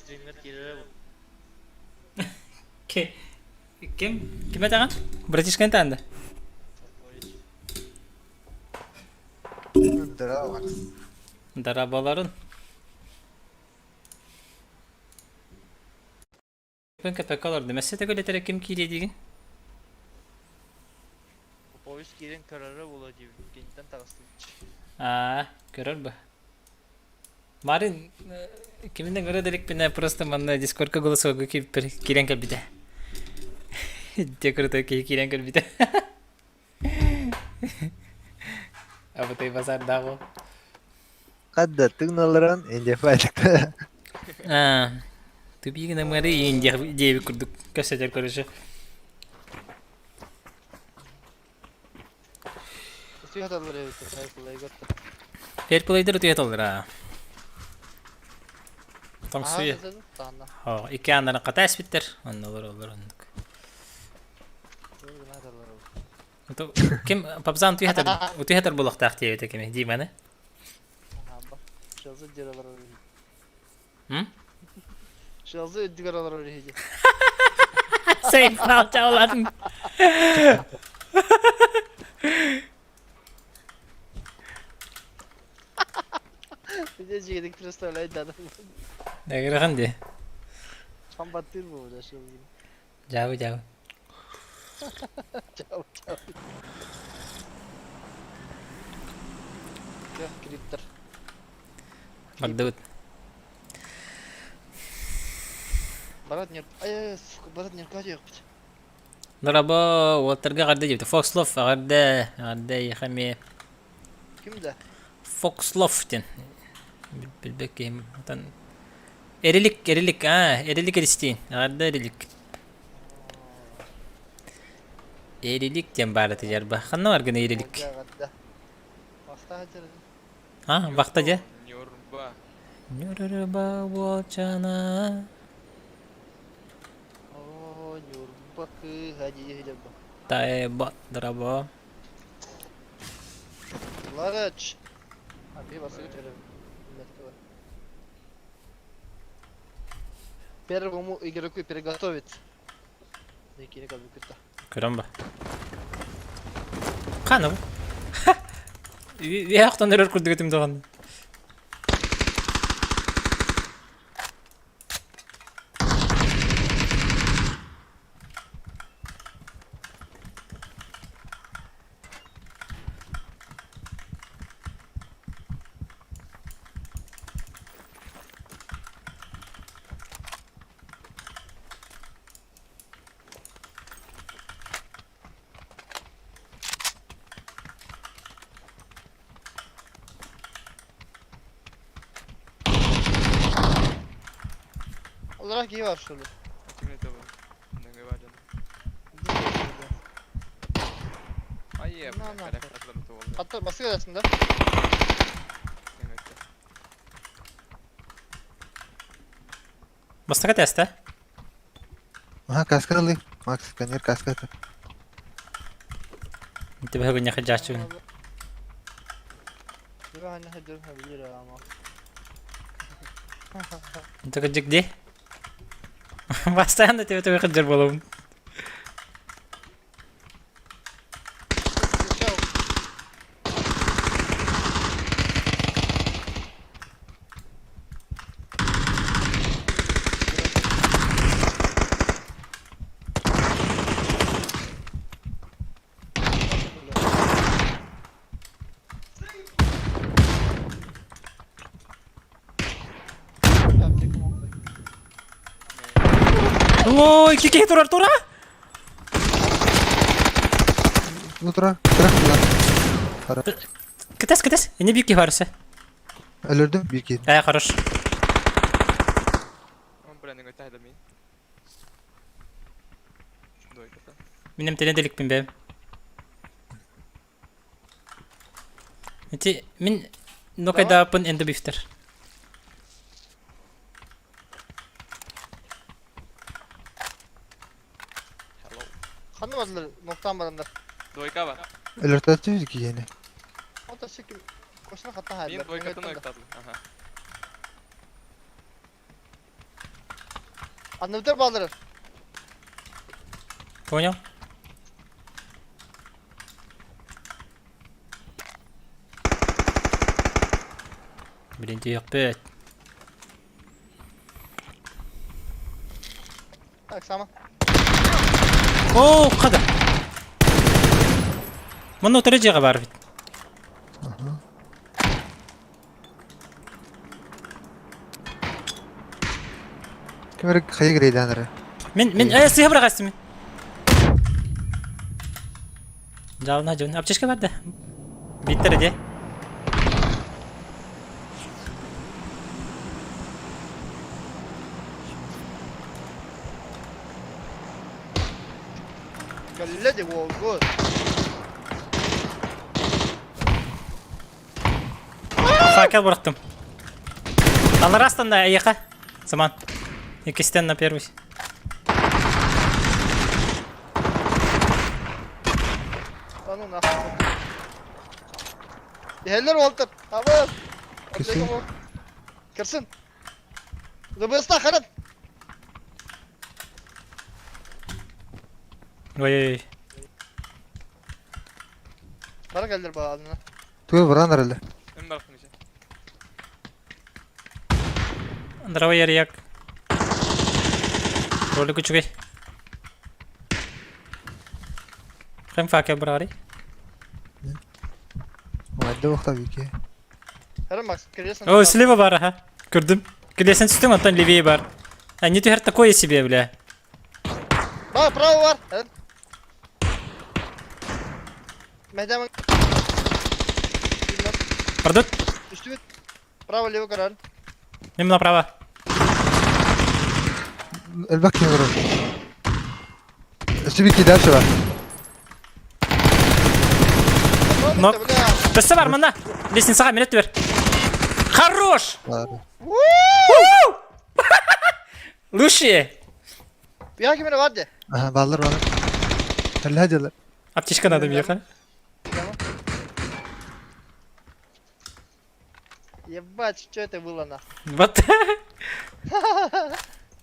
Streamer kira Kim? Kime tangan? British kan tanda? Darabaların. Ben köpek alırdı. Mesela de göletere kim kiriydi? Polis kirin kararı olacak. Kentten takasın. Görür bu. Marin, kiminle göre delik bine просто manna Discord'a голос olgu ki kiren kal bide. Dekor ki kiren kal bide. Apa tay basar dago. Kadda tıgnalıran ende faydalı. Tabii ki namara ince diye bir kurduk. Kasacar karışı. Suyu hataları evet. Hayır kolay gördüm. Fair play'dir ötüye alır ha. Tam suyu. Tamam. Ha, iki yandan katas bitter. Anne olur anlık. Gördüm hataları. Kim papazan tüy hatar bulak tahtiyye öte kemi değil mi ne? Bak. Şazı ceralar öyle. Hı? Şazı ödgaralar öyle. Sayın falça olan. Bir de yedik biraz öyleydi adam. Ne gereken diye. Çam battır mı orada şazı? Jauh. Çav. Ya kripter. Merdut. Barat nyer. Ay barat nyer kaç yok. Daraba waterga qarda jibta Foxlove qarda yaxami Kimde? Foxlove den. Bilbekeyim. Tan erilik erilik eristeyin. Qarda erilik. Erilik den bara tijarba. Qanna var gene erilik. Gadda. Hasta hacer. Ha, vaqtaja. Nyorba. Nyorba wachana. Oh, nyorba ke haji hijab. Taeba daraba. Laraç. Abi basıyor çare. Первому игроку приготовить. Некий как бы круто. Köramba. Qana bu? Yaqtan error kurduk etim doğan. Olarak iyi var şöyle. Kimle tabi? Ne var canım? Ay ya bu Ne kadar anlatıyor? katlarım tuvalda. Hatta basıyor aslında. Evet. Basta testa. Aha kaskar alayım. Max kanyer kaskar. Inta ba gunya khajachu. Bir hani hacer habilir ama. Inta kajik di. Basta anda tiba-tiba kejar belum. Oh, iki turun. Ultra. Bırak lan. Ketes. Ini büyük varsa. Öldürdüm bir kez. Хорош. Ama branding öte edemeyin. Şunu da oykata. Benim tane delik bin be. Nanti min no kada pun endo bifter. Hello. Hanım adlı noktan barında. Doyka var. Öldürdüm ki yeni. O da şekil koşuna hatta hayır. Min doykatını oykatadı. Aha. Anlatır bağları. Понял? Блин, ты опять. Bak sama. О, қада. Мұны отыра жағы бар бит. Kim hayır gireydi Мен сыйға бір қастым мен. Жалына жауын. Аптешка барды. Биттері де. Galle de gol gol. Факел бұрықтым. Алар астында аяқа. Заман. Екістен на первый. Lan onu nasıl? Yeğenler Walter. Abi. Kesin. Kırsın. Zıbısta kanat. Ой-ой-ой. Bana geldir bağladığına. Tuğ vuran herhalde. Ön baktım işte. Дрова ярыяк. Ролик үчүгэй. Hem факел бұрағары. Oyunda yok tabii ki. Herem bak. Kırıyorsun. О, слева бар, ага. Көрдім. Келесен түстің, оттан левее бар. А не түйер такое себе, бля. Bak bravo var. Evet. Mehdi'nin. Продут. Üstü bit. Bravo levo karar. Мен направо. El bak kim vurur. Üstü bir iki dersi var. Нок. Түсі бар, мында. Лестницаға минет бер. Хорош! Var. Лучшие. Bir hakimine vardı. Aha ballar var. Hadi hadi lan. Аптечка надо ехать. Tamam. Ебать, что это было нахуй? Вот.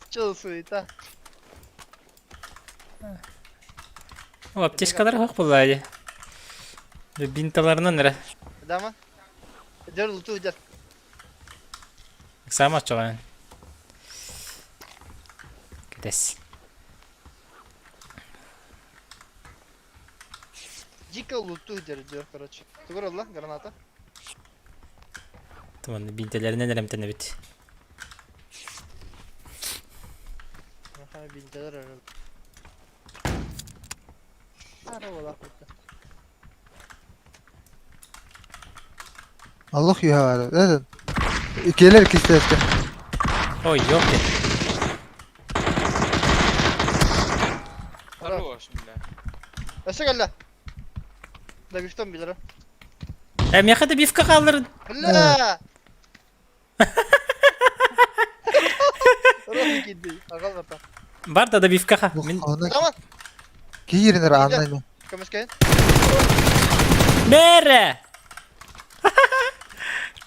Что за суета? О, аптечкалар хоқ болады. Бинталарынан ірі. Да mı? Dur lutu dur. Сама çoğun. Gides. Дико lutu diyor короче. Ты говорил, да, граната? Tamam, bintelerinden elemtene bit. Aha bindeler herhalde. Araba la kutu. Allah yuha var. Neden? İkiler ikisi de eski. Ой, ёпты. Хорош, бля. Öse gel la. Da bifton 1 lira. Мияқада бифка қалдыр. La. Ruh gitti. Akal kata. Бар да бифка. Bu Мен ona Tamam. giyirinler anlayın. Kamış kayın. Бәрі.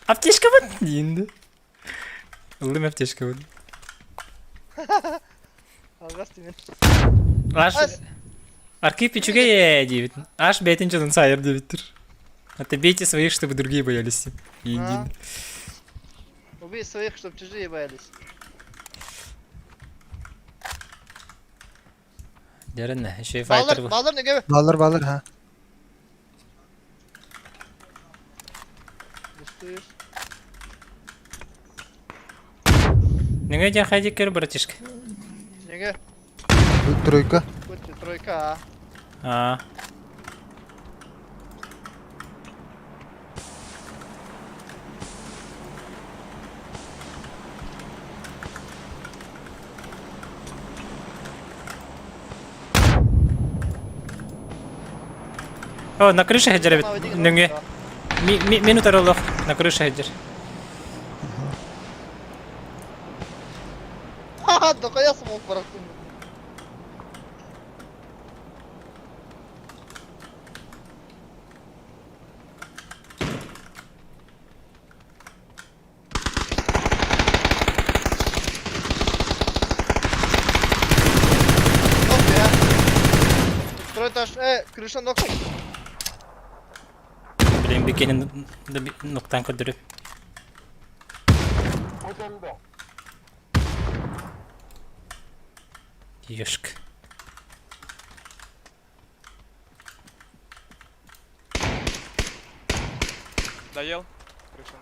Аптечка бат. Енді. Ылдым аптечка бат. Algas timin. Аш Ас. арки пичуге девит. Аш бейтин жылын сайыр девиттір. Отобейте своих, чтобы другие боялись. Един. Убей своих, чтоб чужие боялись. Дерінне, еще и файтер Bağlar, бұл. bağlar ne gibi? Ballar ha. Üstü. Неге ден хайди кер, братишка? Ne gibi? Bu troika. Kutu troika. А. О, на крыше хеджер бит. Нөңе. Минут аралıq на крыше хеджер. Haha dokaya smoke bıraktım. этаж. Крыша ног. Bileyim bir kenin de bir noktan kırdırıp. Yoşk. Доел. Крыша.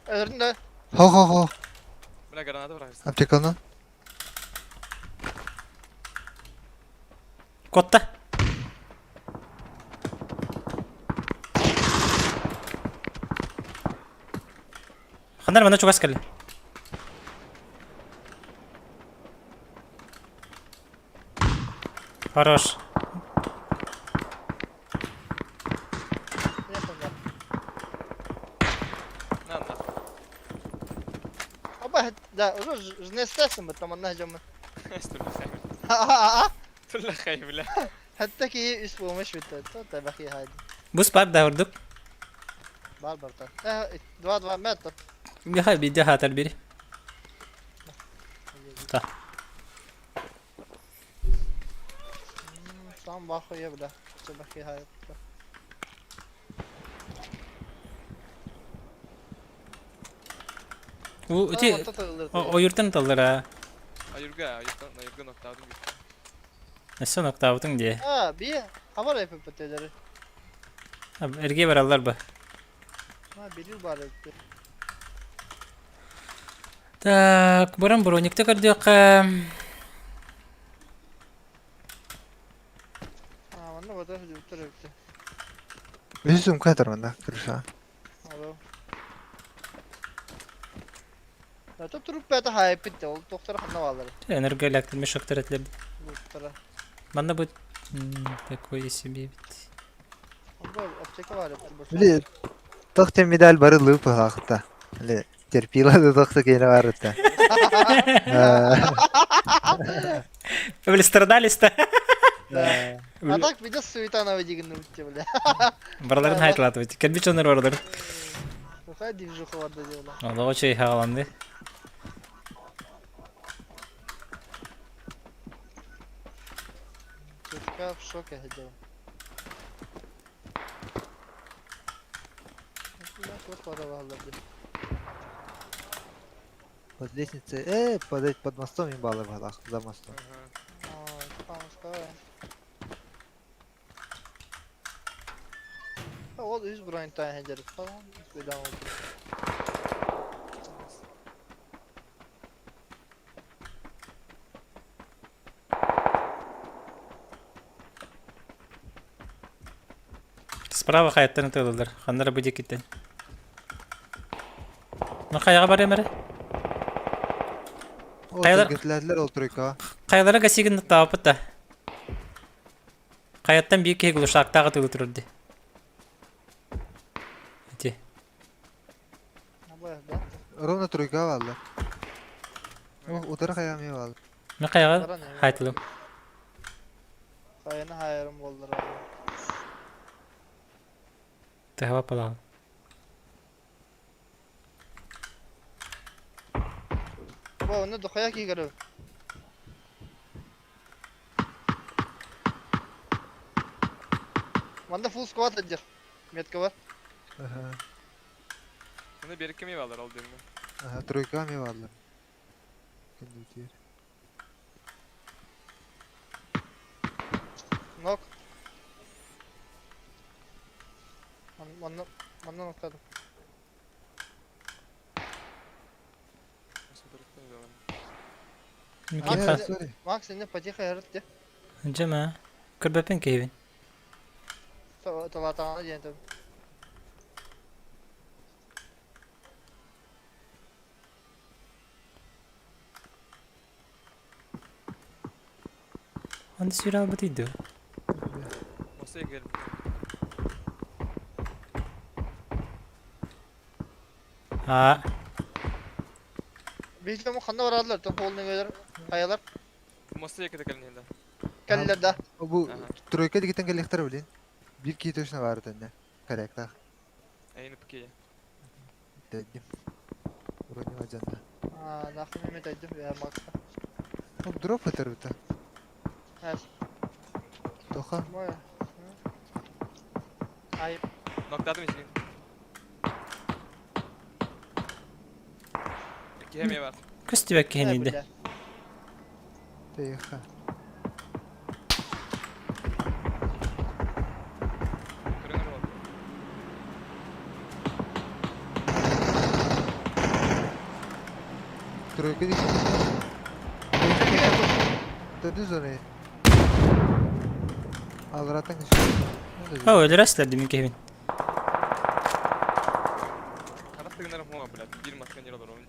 Önünde. Ho. Бля, граната вражеская. Aptekalına. Kotta. Xandar bana çok az kaldı. Хорош. Yakında. На. Ama da уже не стесен там она جمع. Тулахай, бля. Hatta ki üst bulmuş bitti. Tabii bakayım haydi. Bu spark da vurduk. Barbarta. Два метра. Bir daha atar biri. Ta. Tam bakıyor bile. Tabii bakayım haydi. Bu öte o yurttan dallar ha. Ayurga nokta aldım. Nasıl nokta avutun diye. Bir hava yapıp öteleri. Abi ergeğe var allar bu. Bir yıl bari etti. Так, баран броникті көрдік. Bana bu da hücum etti. Üzüm kadar bana kırışa. Alo. Ya çok durup bete hayıp bitti. O doktora kanına bağları. Enerji elektrimi şok teretlerdi. Doktora. Bana bu такое себе бит. Onda apteka var yaptı. Öyle doktor medal barılığı pahakta. Öyle terpila da doktor gene var da. Böyle stradalista. А так bir de suita na vediğini bitti bile. Buraların hayatlatı bitti. Kerbiç onlar vardır. Какая движуха vardı diyorlar. O da o şey havalandı. Çocuklar в шоке ходила. Вот воровала, блин. Под лестницей, под мостом им баллы в головах, за мостом. Tamam сказала. O da 100 burayın tane heceri falan. Böyle oldu. Справа hayattan atıyorlar. Kanlara böcek gitti. Ne kayağa var ya mere? O Kayalar- getirdiler oturuyor ha. Kayalara gasigin tavapıt da. Kayattan büyük kek olur. Şaktağı atılır di. Hadi. Bu evde. Ровно тройка valla. O taraf ayağımı valla. Ne kayağa hayatılım. Kayını hayırım oldu abi. Tehva palan. Bu onu da koyak iyi görüyor. Bende full squat edecek. Metka var. Bunu bir iki mi alır oldu yerine? Тройка mi valla. Kendi ötüyor. Nok. Mandan nokladım. Nasıl durup ne zaman? Mümkün Abi, ha. Sorry. Max seninle patiha yarattı. Cema. Kırbapın keyvin. Tavatağına diyelim. Anda süra batıydı. Masaya girelim. Ha. Bir de mu kanına vararlar. Tam poluna gelir. Kayalar. Masaya gidelim yine. Kelliler de. Bu Aha. тройка дигитен gelecekler bilin. Bir ki точно vardı ne. Correct. Ayını peki. Dedim. Uranıyor ajanda. Naqı Mehmet aydım ya maksa. Drop atar bita. Evet. Toqa. Moya. Ayıp. Noktadım içine. İki hemeye var. Köstübek Ne heniydi. bile. Teyha. Kırın var. Trojka dik. Tadız oraya. Alratan Ha öyle rastlar demin Kevin. Tarafta günlerim homa bilet. Bir maskan yer olur oyun.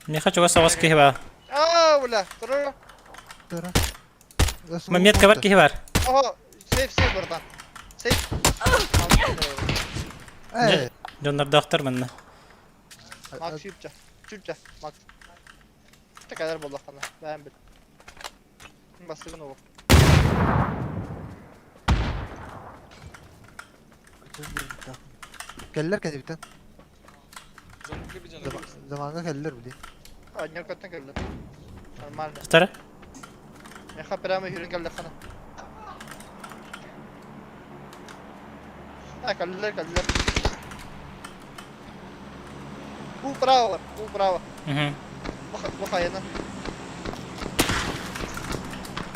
Ne kaç oga savas kehi var. Ula. Dur. Tara. Mamiyet kabar kehi var. Aha. Save buradan. Save. Evet. Jonlar doktor bana. Max yupça. Çürçe. Max. Ne kadar bol kana. Ben bil. Basıgın o. Keller kendi biten. Zonluklu bir canı. Zamanında keller bile. Anyer kattan geldi. Normal. Tara. Ne kapıra hürün geldi kana. Ha kaldılar. Bravo. Bravo. Hı hı. Bu kayana.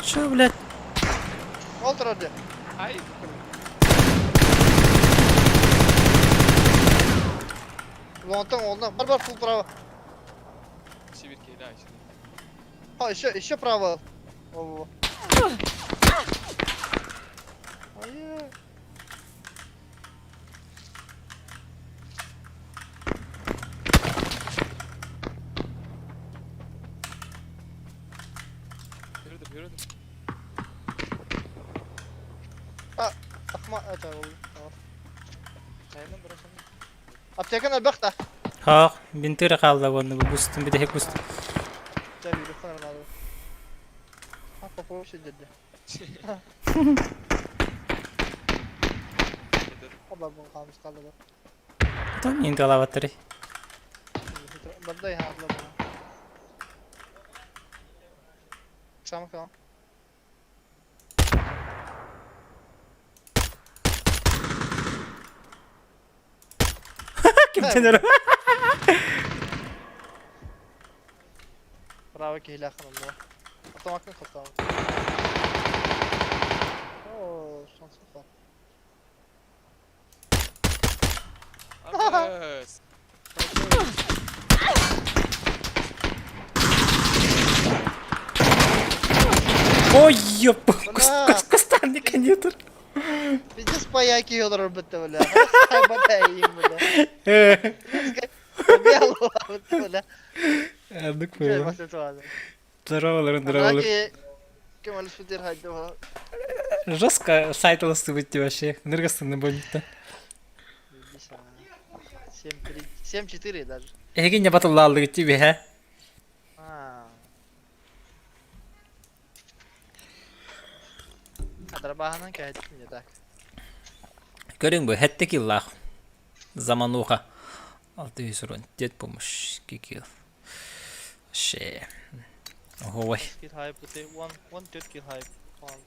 Şu bilet. Otur orada. Ay. Lontan oldu. Var full bravo. Çivir keyli ay şimdi. Ha еще право. О. Hayır. Yürüdüm. Akma это oldu. Nereden bıraksam? Aptekana bakta. Ha, bintiri kaldı onu bu boost'un bir de hek boost. Tabii bir falan aldı. Ha popo şey dedi. Allah bu kalmış kaldı. Tam indi alavatları. Burada ya abla bana. Tamam. Kim tenör? Bravo ki hila kanım bu. Atamakın katamı. Oo, şansı var. Abes. Ой, ёп. Бля. Кустарный кондитер. Пиздец паяки ёлор бітті бля. Хайбатайым бля. Побел бітті бля. Anlık Şey mı? basit var. Dravaların Драки. Kemal Şutir haydi var. Жестко сайт быть вообще. Ныргастан bonita. 7-4 даже. Egin ya batıl aldı gitti bir he. Ha. Kadar bahanan ki haydi şimdi tak. Görün bu hettek yıllar. Zaman oha. 600 ron. Jet bulmuş. 2 yıl. Şey. Oho vay. Kill hype bu te one third kill hype. One.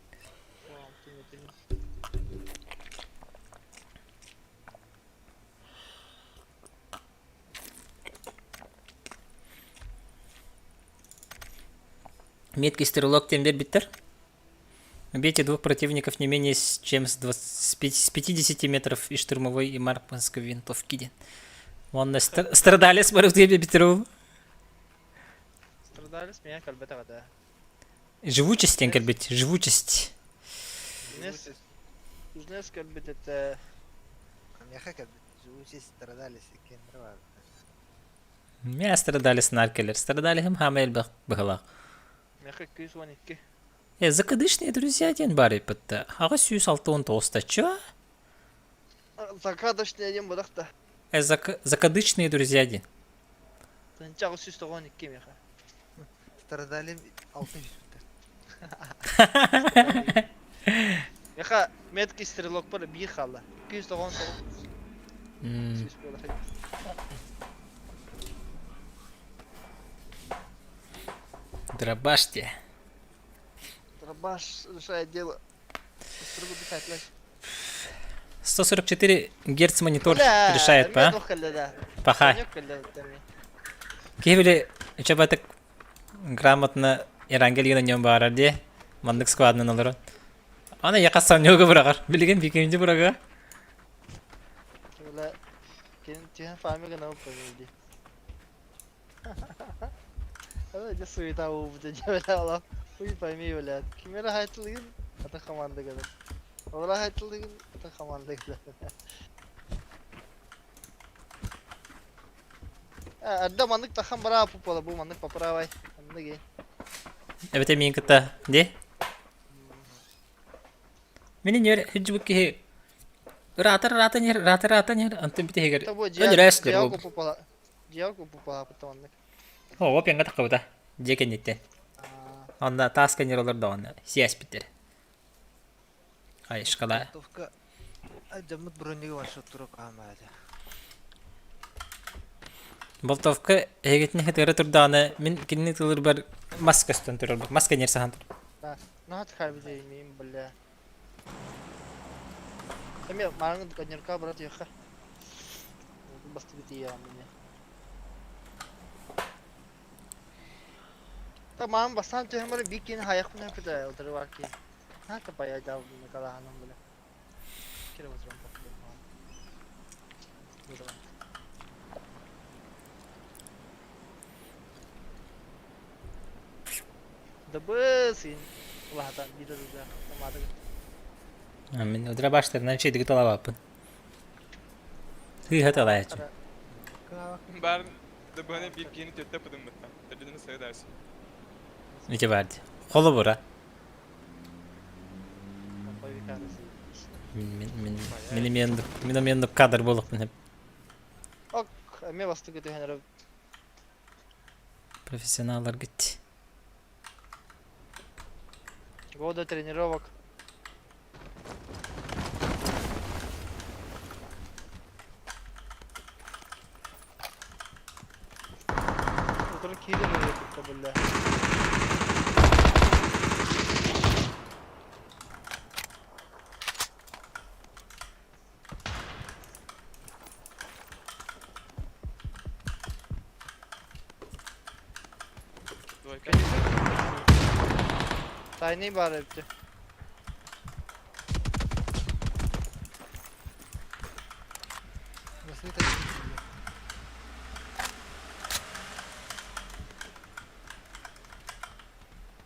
Меткий стрелок тембер биттер. Убейте двух противников не менее чем с 50 метров и штурмовой и маркманской винтовки. Вон страдали с тебе битеру. Страдались меня кальбета вода. Живучесть, быть, живучесть. Узнес кальбет это. Меха как живучи страдались и кендрова. Меня страдали с наркелер. Страдали им хамель бахала. Меха 212. Закадышные друзья день бары пытта. Ага сюс алтон тоста. Чё? Закадочный один будахта. Закадычные друзья день. Тынчак 112 меха. Страдали алтын Меха меткий стрелок бар bir xalla. 290. Здесь было ходить. Драбашьте. Дробаш решает дело. Строго дыхать, лазь. 144 Гц монитор Бля, решает, мен па? охалда да. Пахай. Конёк калда тами. Кейбірлі үчі так грамотно Ирангелина нем барар де. Мандык складынан олар. Ана яқа санёга бұрағар. Білген бекемде бұрағар. Бля, тихан фами гана упомнили. Ала иди суета убуде бля ола. Уй пойми, блядь. Кимера хайтылыгын ата команда гана. Ола хайтылыгын ата команда гана. Адда мандык тахан бара пупала бу мандык папаравай. Мандык. Эбете мен кыта де. Менин ер хиджбук ке рата нер антым бите хегер. Табу Ön рәслер Диаго бу. пупала. Диаго пупала пата мандык. О, опенга такыбыта. Жекеннетте. Анда тасканер олар да анда. Сияс биттер. Ай, шкала. Товка жамыт бронеге башып туруп калмады. Болтовка эгетне хетері турданы. Мен кинни тылыр бар маскастан турар. Маска нерсахан тур. Да. Ну хат хайбиде имеем, бля. Эме мараңын конерка брат яха. Басты бите я мне. Та мам басан те хэмэр бикин хаяк мына пита удары варки. На та пая жав на калаханам бля. Кире возрам пакет. Да бысин. Лахатан биде да. Тамады. Мен удра баштарынан чейдігі талабаппын. Хыйхат алайчы. Бәрін дыбаны bir kini tötte pıdım mıtta. Tecrüdünü sayı dersin. Ете барды. Қолы бұра. Папай викарысы. Мен мендіп кадр болықпын хеп. Ок, эме басты көтө хэнэр. Профессионаллар гитти. Года тренировок. Утро киллер это, бля. Двойка. Тайный бар эпти.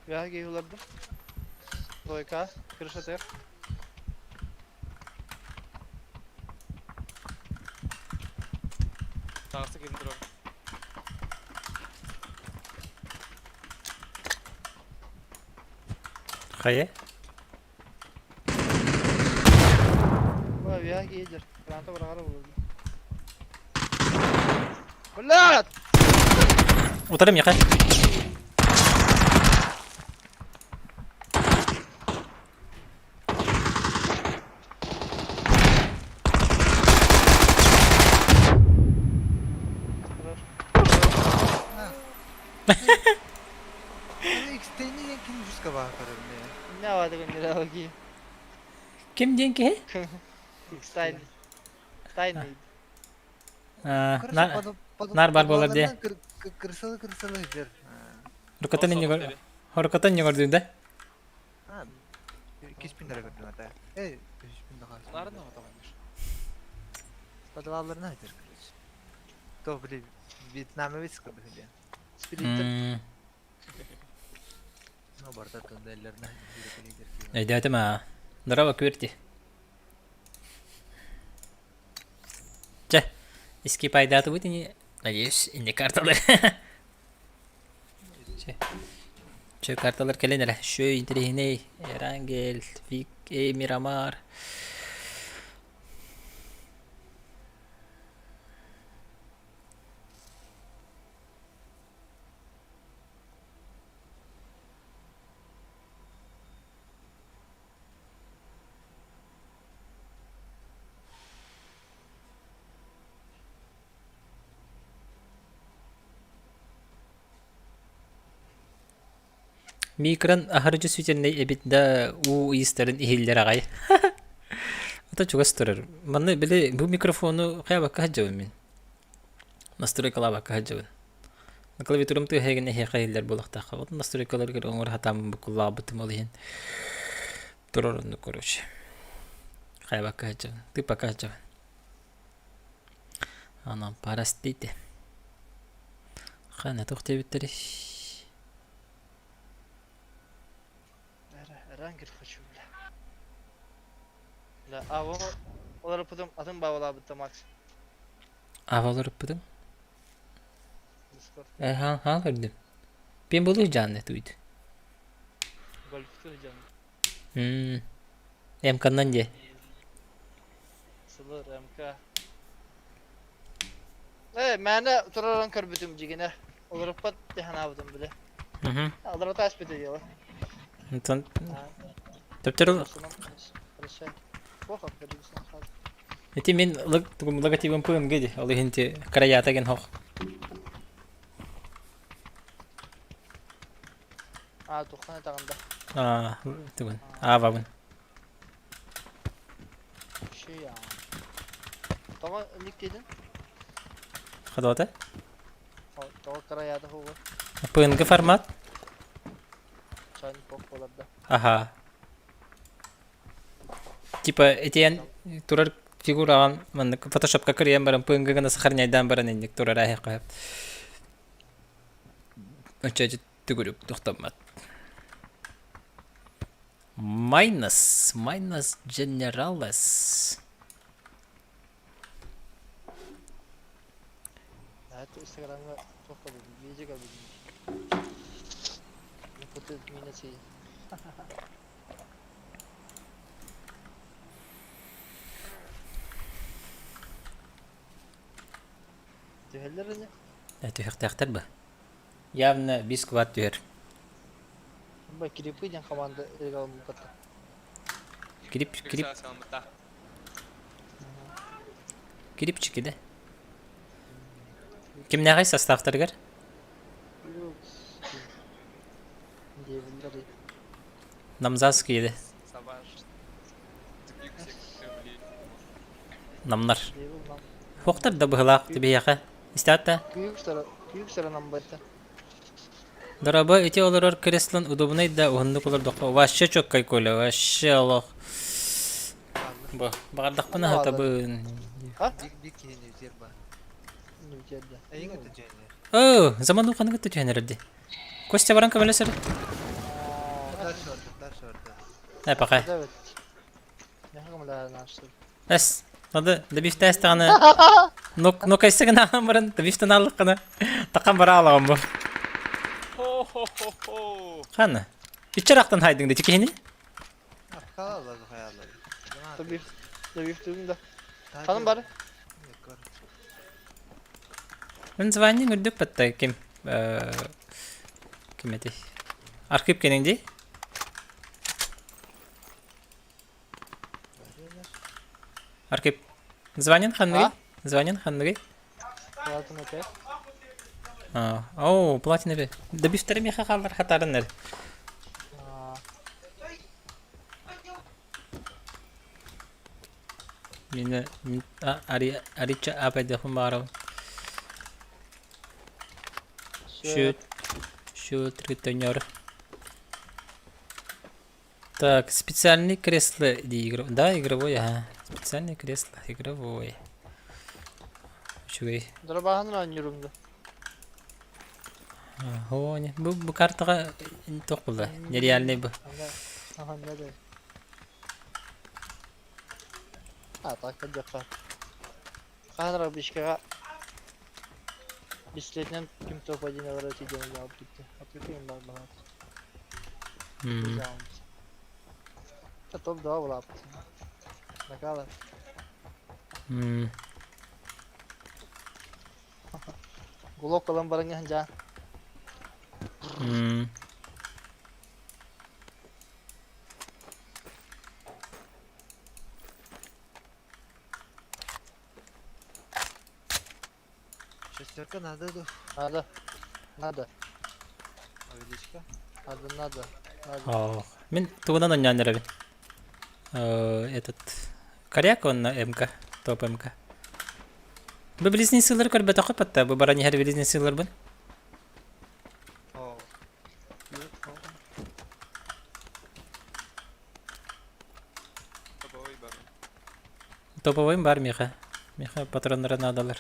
Я гейларды. Двойка, крыша тер. Sağsı gelin duralım. Қайы? Ой, я гейдер. Гранта брагара болды. Блядь! Отырым яқа. Экстейни ким жүзгө баатар эмне. Не вады генералги. Кем деньги? Стайн. Тайный. Нар бар болар де. Кырсалы жер. Рукотан не гор. Хоркотан не гордун да? 2000 lira gördüm hatta. 3000 daha. Bunlar ne adammış? Подвалlarına hayır kılıç. То, блин, Вьетнаме вискы бігінде. Спиринтер. Ну, барда тонда эллеріне жүрекелейдер кейін. Әйді әтіма. Дұрава көрді. Ча, иски пайдаты бұд, надеюсь, инде карталар. Че карталар келенер. Шо интерегіней, Эрангел, Вик, Мирамар. Микрон ахаржы сүтерней эбит да у истерин ихиллер агай. Ата чугас турар. Манны биле бу микрофону кайбакка хаджабын мен. Настройкалабакка хаджабын. Клавиатурам ты хеген эхе кайылдар болактакка. Вот настройкалар кер оңор хатам букулабытым олыйын. Турарынны короче. Кайбакка хаджабын. Ты пока хаджабын. Анам парас дейти. Хана тохте биттери. Рангер хочу, бля. Да, а вот олар потом атын бабалабытта Макс. Авалар ыппытым. Дискорд. Хан көрдüm. Ben bulu canlı tuydu. Golf'tü canım. Emkandan je. Sılır MK. Mene turaran körbütüm jigine. Olar pat dehan abdım bile. Olar tasbit ediyorlar. Tan Tepter Хорошо. Плохо перевесна хаз. Эти мен логотипом пым геди. Алы хинти краята ген хох. Тухана тагында. Тугун. Авабын. Şey ya. Tava lik dedin. Хадота? Tava karayada hoğu. Пынгы формат. Çayını pok olarda. Ага. Типа этен турар фигураган мен фотошопка кирген барам пынгы гына сохраняйдан баран индик турар ахы кап. Очачы түгүрүк токтомат. Minus Generales. Evet, Instagram'da çok kalıyor. Yiyecek alıyor. Ne kötü mine şey. Tüheller ne? Это хактактар ба. Явно без квартир. Bak kirip gideceksin komanda ergalım bu kadar. Кирип Саламатта. кирипчик иде. Кимнәгәй составтаргар? Yok. Diyebilirler. Намзаский иде. Сабаш. Yüksek ömrü. Намнар. Diyebilir lan. Хоқтар да быһылаак тибияка. Истата. Büyük sıra nambarda. Дораба эти олорор креслон удобный да уһунду колор докко. Вообще чоккай коля. Вообще Аллах. Ба, бардак пана хатабын. Ha? Bir kihini üzeri var. Nücerde. Ayın öte cehennir. О, заманду каныгы төтөнерди. Костя баран кабелесер. Taş orada. Пока. Evet. Ne hakkımda naştır. Эс. Надо добифтас таганы. Ну кайсыгын алам баран, добифтан аллык кына. Такан бара алаган бу. Хо-хо-хо-хо. Хана. Ичерактан хайдыңды чекени? Kalalım hayaller. Tabii üstümde. Hanım bari. Мен звоню үрдүк батта ким ким эти. Архив кененди. Архив. Звонин ханныгы. Звонин ханныгы. Hayatım öte. О, платина бе. Добифтер ми хахалдар хатарыннар. Мина арича апайда хумбарау. Shoot ретонер. Так, специальное кресло. Да, игровое, ага. Специальное кресло, игровое. Чуй. Darabahanın oynuyorum da. О, не. Bu kartaga toqbulda. Нереальный bu. Aha ne de. Ha takip yapar. Kanara bişkaya. Bisikletten kim top adına var öte canım alıp gitti. Atlayayım ben bana. Güzel olmuş. Top daha var yaptı. Ne kadar? Gulok kalan barangnya hanja. Шестерка надо. Надо. Надо. Увеличка. Надо. Ох. Мен тугунан онняннер эбин. Этот... Коряк он на МК. Топ МК. Бу билизин сылыр көрбөт окуп патта. Бу барани хер билизин сылыр бун. О. Тобой бар. Топовойм бар Миха. Миха патронları надалар.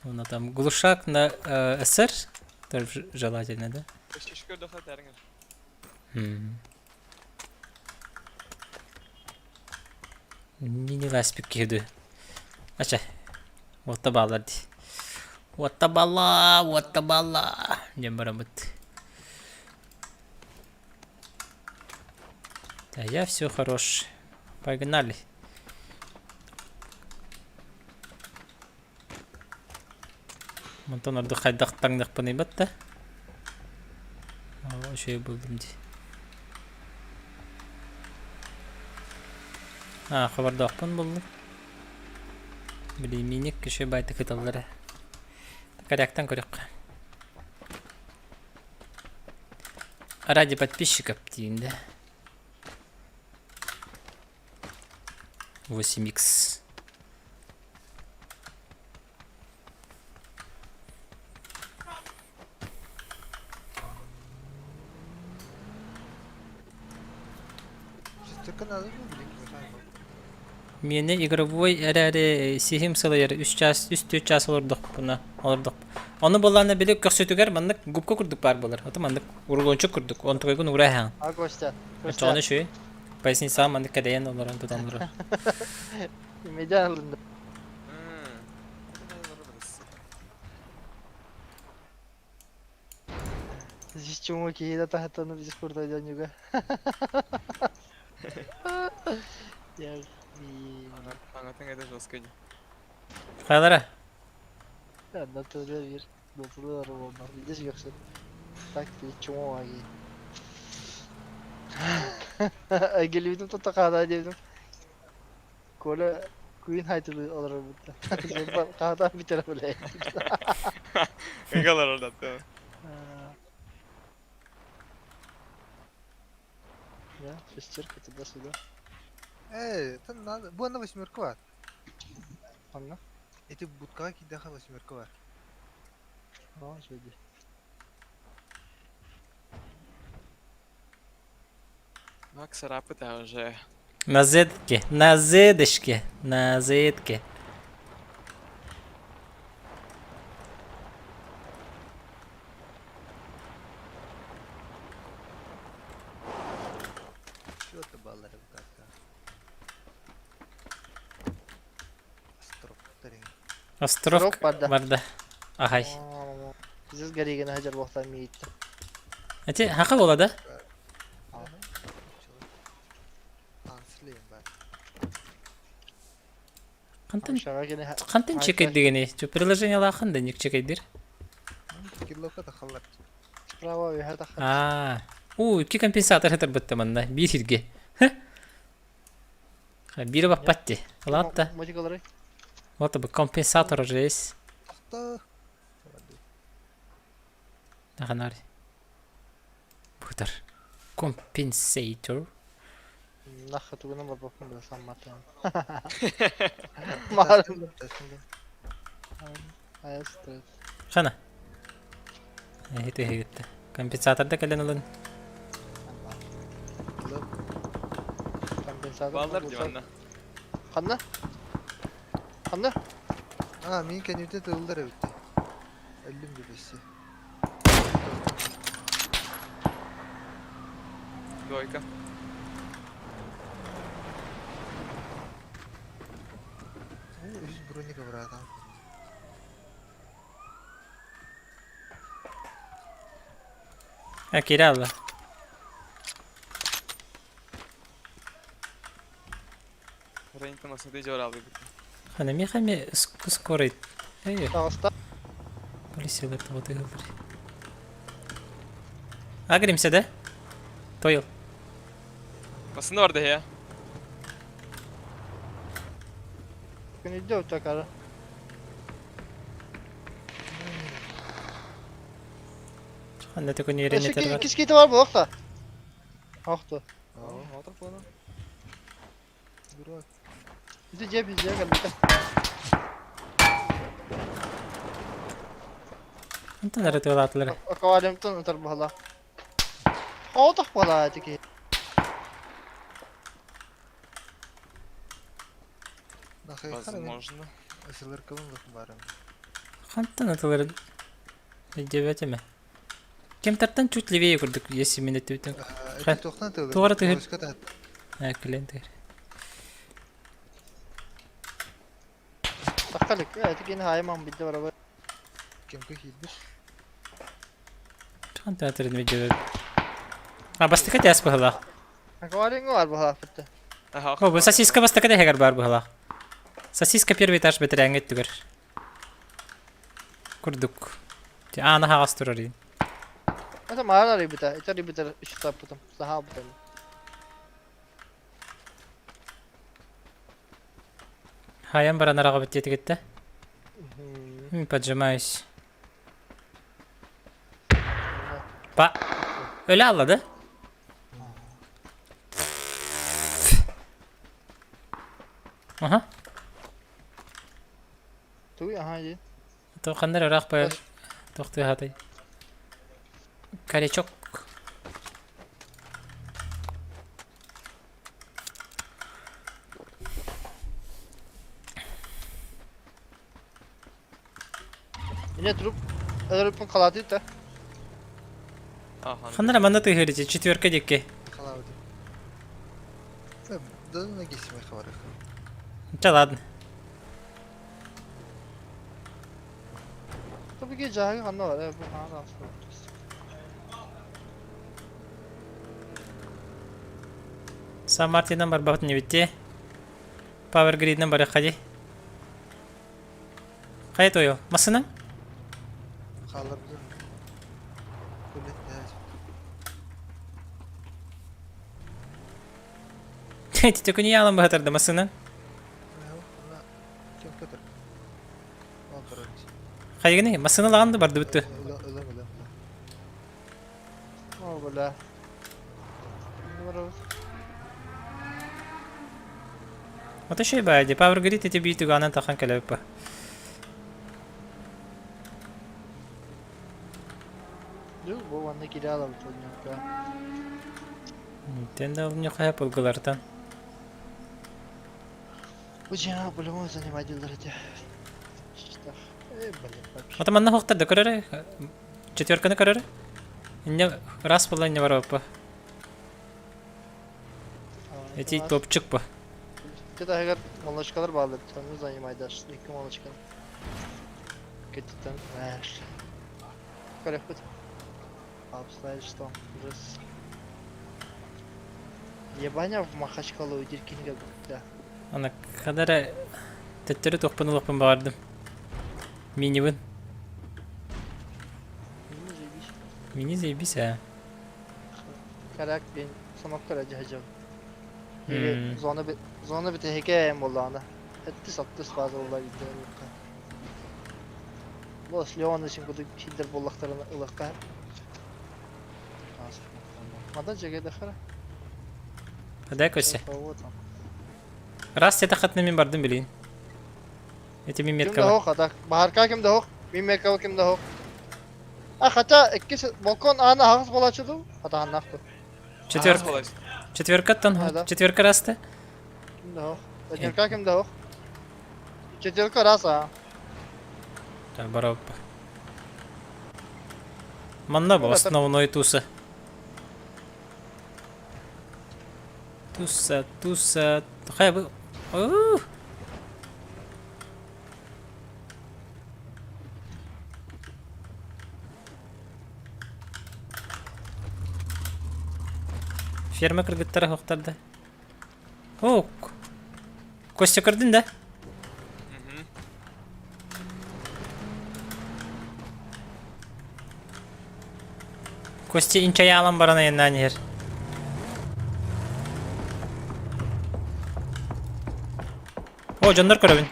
Она там глушак на СР. Тоже желательно, да? Шишкөр даха тәріңір. Мини ласпик киду. Ача. Вот табалар ди. Вот табала. Не барабыт. Да, я все хорош. Погнали. Монтон орду хайдак таңдак панайбат да. О, şey buldum di. Ha, xabarda okpun buldum. Biliminik kişi baytı kıtalları. Коряктан коряк. Ради подписчиков дейін да. 8x. Türk'ün adı mı bileyim? Meni игровой әрі сихим сылайыр 3 час, үсті 3 час олырдық бұны, олырдық. Оны боланы білік көксөтігер, мандық губка күрдік бар болар. Оты мандық урулончы күрдік, оны тұғайгын урай хан. А Костя. Çoğunu şu. Поясница мандық кәдейен оларын тұтанлары. Медиан алынды. Здесь чему кида тахатаны без курта дянюга. Я Аңатын әді жоскайды. Қайлара? Ya натурда bir дотулар olmaz. Видишь yoksun. Так ты чему аги. Geliyordum tuta kahda dedim. Kola Queen Hight'ı alırım burada. Kahda bir tane böyle. Ыңғалар ордат. Ya шестерка туда-сюда. Там надо. Bu anda 8 var. Anla. Эти будка кидаха 8 var. Aa şöyle. Мак сарапыта уже. На зетке, на зедышке, на зетке. Şu da balları bu kadar. Astropların. Остров Остров барда. барда. Ағай. Biz garigene hacer bohtan mi gitti. Әте, хақы болады? Ansızlıyım ben. Қантын Aşağı gene қантын чекейді дегені? Чо приложениялар қандай ник чекейдер? Killok'a da kallar. Sprava ve her dakika. Iki компенсатор хетер бітті мында. Bir hirge. Biri bak батти. Ладно. Motik olarak. Вот бы компенсатор уже есть. Tahta. Наханар. Бұтыр. Компенсатор. Nahı tuğuna mı bakın da sanmatım. Mağarım. Ayas stres. Қана. Хеті хегетті. Компенсаторда кәлен ұлын. Kompensator. Балдар диванда. Kanna. Kanna. Ha, min kendimde dağılır evde. Öldüm bebesi. Дойка. Yüz bronика брата. Кире алла. Рейнтен осыды жор алды. Қана мехами скорый. Эй, Dağısta. полисиялар вот и говори. Агримся, да? Тойл. Басында барды я. Gün gidiyor tekrar. Anda tekun yerine Eski tergar. iki skate var mı yoksa? Yoktu. Otur bunu. Dur bak. Bizi cep izleye gel bir de. Anta nara tuğla atları. Akvaryum tun utar bala. Otak bala tiki. Возможно. Isılır kılın barım. Anta natılары девять mi? Кем тартан чуть левее курдук, если минут өтөн. Эти тоқтан тылır. Тугара тыгыр. Оська тат. Клиент. Takkalık. Evet yine hayman bildi var. Кемкі хилбір. Anta atырын видео. Бастыка тяс бахала. Akvaryum var bu hafifte. Ага. О, бу сосиска бастыка дегер бар бахала. Сосиска первый этаж бетерәңгет түгер. Курдук. Ана хагас турар. Mesela mağara ribita. İçer ribita işi tapıdım. Saha bu tane. Хаян баран арага бит кетти. Поджимаюсь. Па. Öyle anladı. Aha. Tuğ aha iyi. То хандар арак ба. Тохты хатай. Карячок. Yine durup Öğretmen kalatı da. Ага. Хандар манда ты говорите, четверка дикки. Қалауды. Дадына кесімей хабарық. Да ладно. Tabii ki cahil kanlı var. Evet bu kanlı aslında. Сан Мартиннан бар бахт не битти. Power Grid'den бар хади. Кай тойо? Масынан? Қалар бұзыр. Көлет дәз. Ти төкүн ялам бахтарды масынан. Кем көтір. Ол тұрарыз. Кайгыны масына лаганды барды бүттү. Үлем. O böyle. Ne var o? Вот şey байди. Power Grid эти биту ганан тахан келеп ба. Dur bu bana geri alalım çocuğum. Тенда у меня хая полгалартан. Bu cihaz bölümü занимательно эти. Что? Блин, вообще. Вот манна хоқтарды көрөрө. Четверканы көрөрө. Инне раз болла инне бар ба. Эти топчук ба. Где-то eğer молочкалар bağlı. Tanrı занимайды. İki молочка. Кетитен. Коррект. Обстоит что? Ужас. Ебаня в Махачкалу и Диркинга. Да. Ана кадара теттери топпунулукпун бардым. Минибин. Не заебись. Мини заебись, а. Karak ben samak karacı hacım. Hmm. Zona bir tehlike oldu ana. Etti sattı fazla olay gitti. Bu Leon için kudu hilder bollaklarına ılakka. Madan cege dakara. Хадай көсе. Вот он. Раз я тахатны мен бардым билейин. Эти мен Kimde метка бар. hok adak. Baharka kimde hok. Bir mekava kimde hok. Hatta ikisi balkon ana hafız bolaçıdı. Hatta anlaktı. Четверка. Четверкаттан. Да. Четверка расты. Kimde hok. Четверка kimde hok. Четверка раз а. Да, бараб. Манна ба основной туса. Туса. Хай бы. Ферма кыргыттары хоқтарды. О, Костя кырдын да? Мгм. Костя инчай алам барана еннан ер. О, жандар көрөбүн.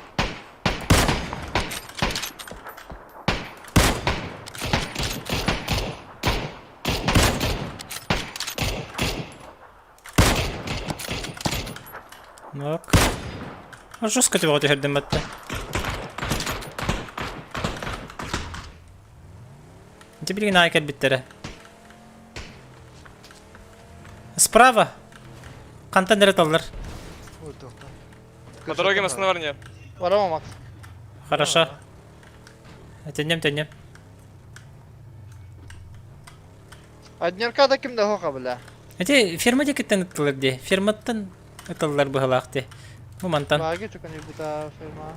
Nok. Жестко тебе вот теперь дымать-то. Тебе не найкать биттере. Справа. Контейнер аталар. Ой, тоқта. На дороге на var нет. Var ama Max. Хорошо. Тянем. Adnirka da kimde hoqa bile. Эти фирма дикеттен аталар ди. Фирматтан аталар быгалакты. Мумантан. Bagi çıkın bir daha firma.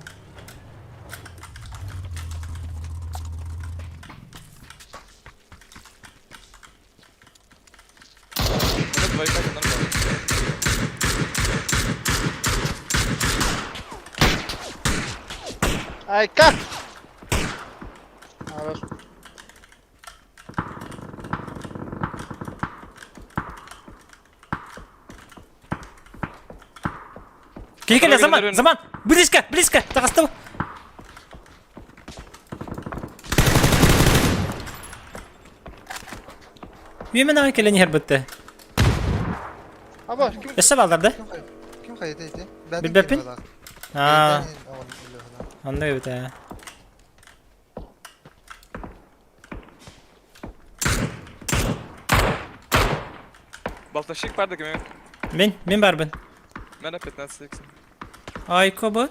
Это двойка нормально. Ay kalk. Ağır. Кикеля, Дорога, Заман! Близко! Так остыл. Yemin ederim ki her bitti. Abi kim? Yaşa bağlardı. Kim kayıtıydı? Bir bepin? Ha, anlıyor bir de. Балташик бар да Min barbın. Ben de 15-80. Ayko bu.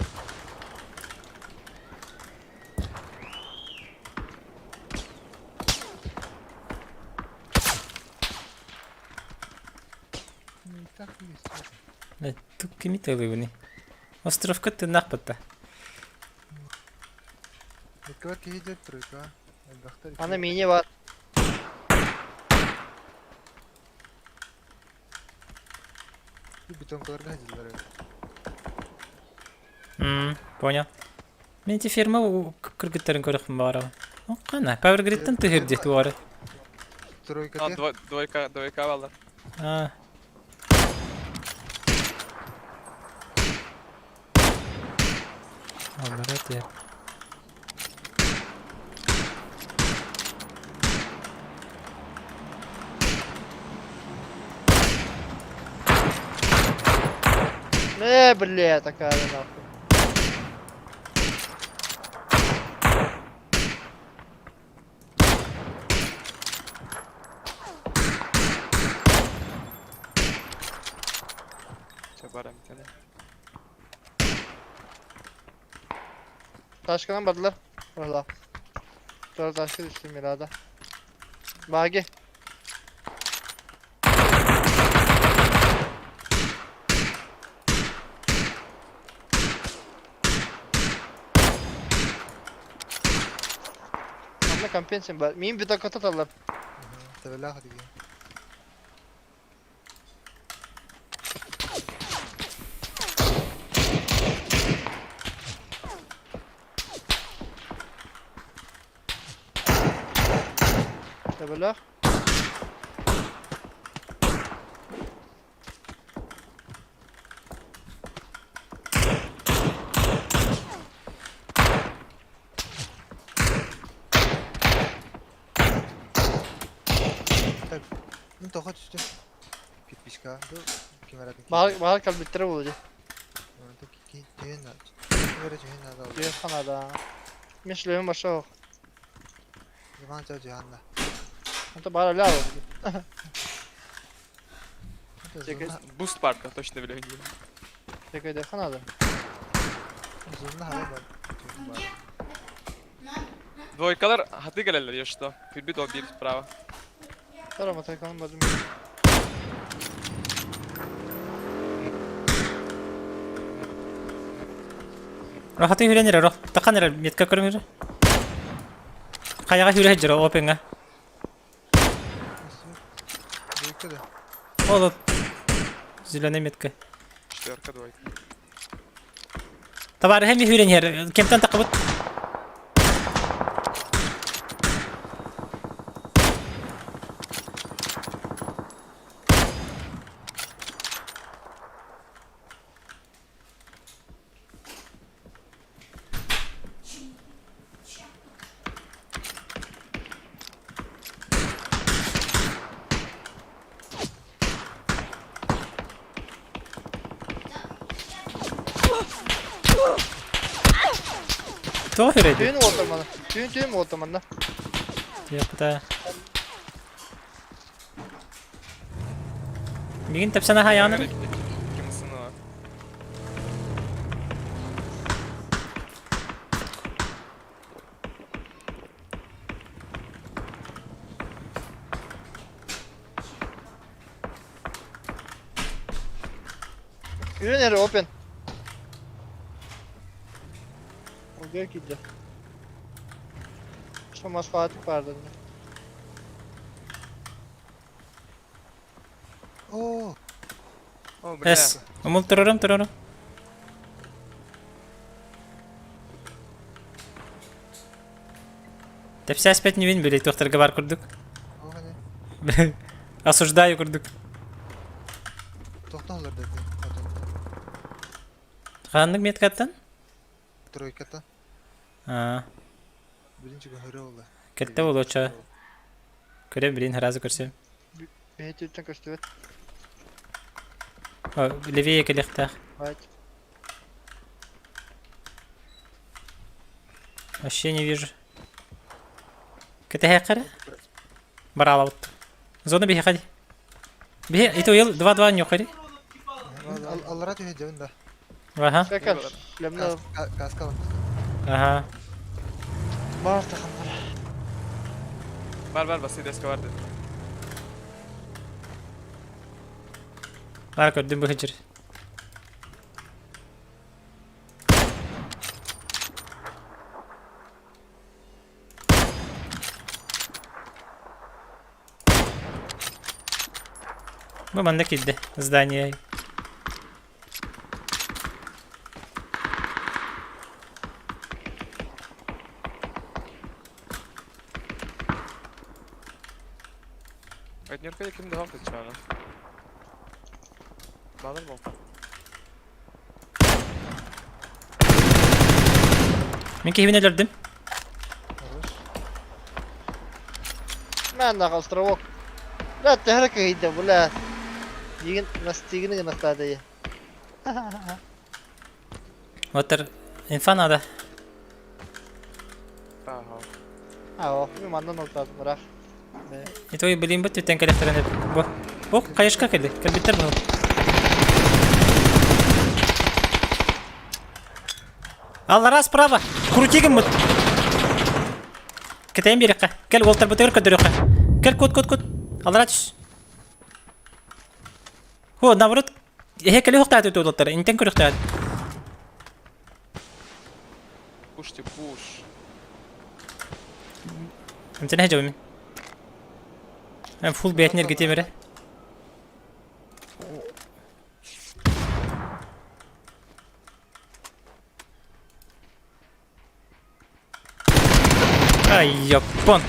Ne, tu kimi tălui ni? Островка ты нахпата. Ekvar kıyıcı trika. Baktar. Ana mini var. Бетон колорга hazırlar. Понял. Мен эти фирма кыргыттарын көрөкмүн баары. О, кана, Power Grid'den тыгыр дейт баары. Тройка А, тер. двойка var. А. Onlara diye. Ne bile takar nafı. Çabarım bir tane. Taşkına badılar. Valla. Sonra taşkı düştü mirada. Bagi. Ama kampiyon var. Miyim bir dakika tutarlar. Tebelah hadi gel. Tebelah. Bunu tokat üstü. Gitmiş ka. Dur. Kamera tek. Bahar kalbittire bulacak. Onu da ki düğün aç. Böyle düğün aç. Diyor sana da. Mişleyin başa o. Yaman çocuğu anda. Hatta bahar öyle alır. Boost parka точно bile değil. Tekrar de sana da. Zorunda hava var. Двойкалар хаты gelirler ya что. Bir o bir prava. Sonra takalım badım. Рахаты хүлэнер рах. Таханер метка көрмөр. Каяга хүлэ жiro опенга. Büyükte de. Олот. Зеленый метка. Четверка двойка. Табар хеми хүлэнер. Кемтан такыбыт. Tuh hüredi. Tüyün ortamanda. Tüyün ortamanda. Yok da. Bir gün tepsana hayağını. İki mısını var. Yürü nereye open. O gel gidiyor. Şamas Fatih vardı. Oo. Oh, Yes. Umul tururum. Tepsi aspet nivin böyle doktorga var kurduk. O hani Осуждаю kurduk. tohtalar dedi. Adam. Kandık metkattan? Troykata. Ha. Birinci gün hırı oldu. Katta bolu oça. Köre bilin harazı körsem. Behetiyetten kaçtı evet. Leviye kelekta. Haydi. Вообще не вижу. Ката хакара? Барала вот. Зона бихи хади. Бихи, это уел 2-2 нюхари. Allah radyo hecevin de. Ага. Şeker. Lemle Gaz kalın. Ага. bağır takımlara. Var basit eski vardı. Var gördüm bu hıcır. Bu bende kildi. Здание. Öğretmenlikte kimde halt edeceğim lan? Bağlar mı? Мен кевин өлөрдүм. Ben de островок. لا تهرك هيدا ولا يجن نستيجن نستعدي. Отыр инфан ада. Aha. Aa, bir mandan oldu bırak. Итоги билим бут тен коллекторын. Бу. Ок, кайышка келди. Келбиттер бу. Аллара справа. Крутигим бут. Кетейин берекке. Кел Волтер бутер көдөрөккө. Кел кот. Аллара түш. Хо, наоборот. Хекели хоктаат өтө Волтер. Интен көрөктаат. Пушьте, пуш. Интен хежем мен. Hem full beytner giteyim Ay yapon.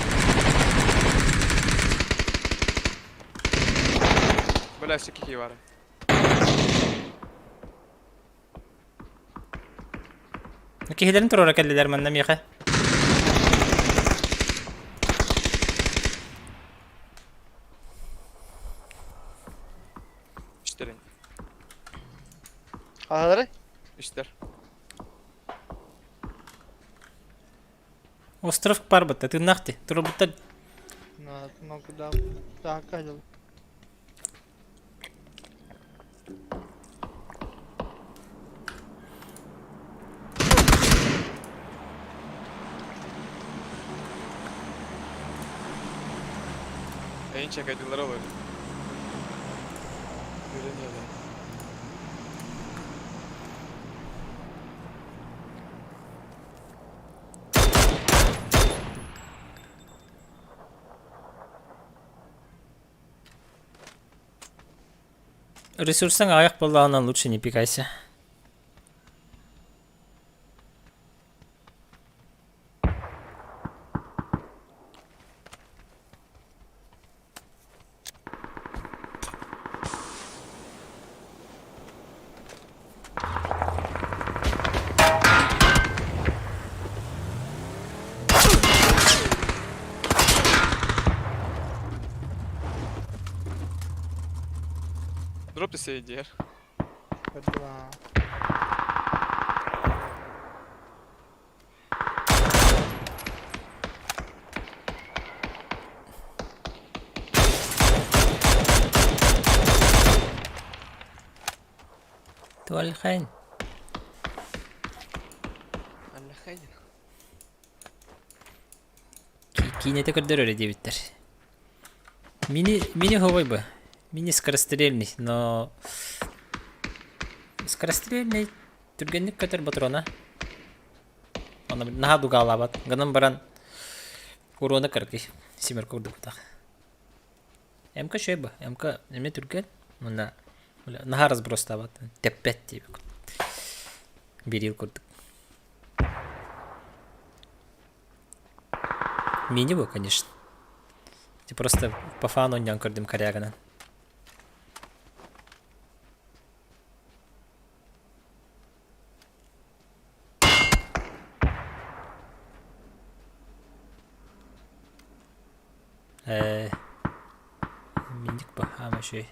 Böyle eski kiki var. Kihilerin turora keldiler menden yaka. İşlerin. Ağları? İşler. Остров парбата, ты нахты, турбута. Ну куда? Так, кадил. En çekiciler oluyor. Göremiyorum. Ресурсың аяқ болғаннан лучше не пикайся. Drop da şey diğer. Hadi lan. Tuval kain. Allah hayır. Кинете кардерори дебиттер. Мини ховой бы. Мини скорострельный, но... Скорострельный түргенник көтөр батрона. Аны наха дугалабат. Ганам баран урона кыргы. Симер курды бутак. Эмка шөй бы. Эмка неме түрген. Мына наха разброс табат. Теппет дейбек. Берил курдык. Мини бы, конечно. Ты просто по фану не курдым корягана. Minik bu ama şey.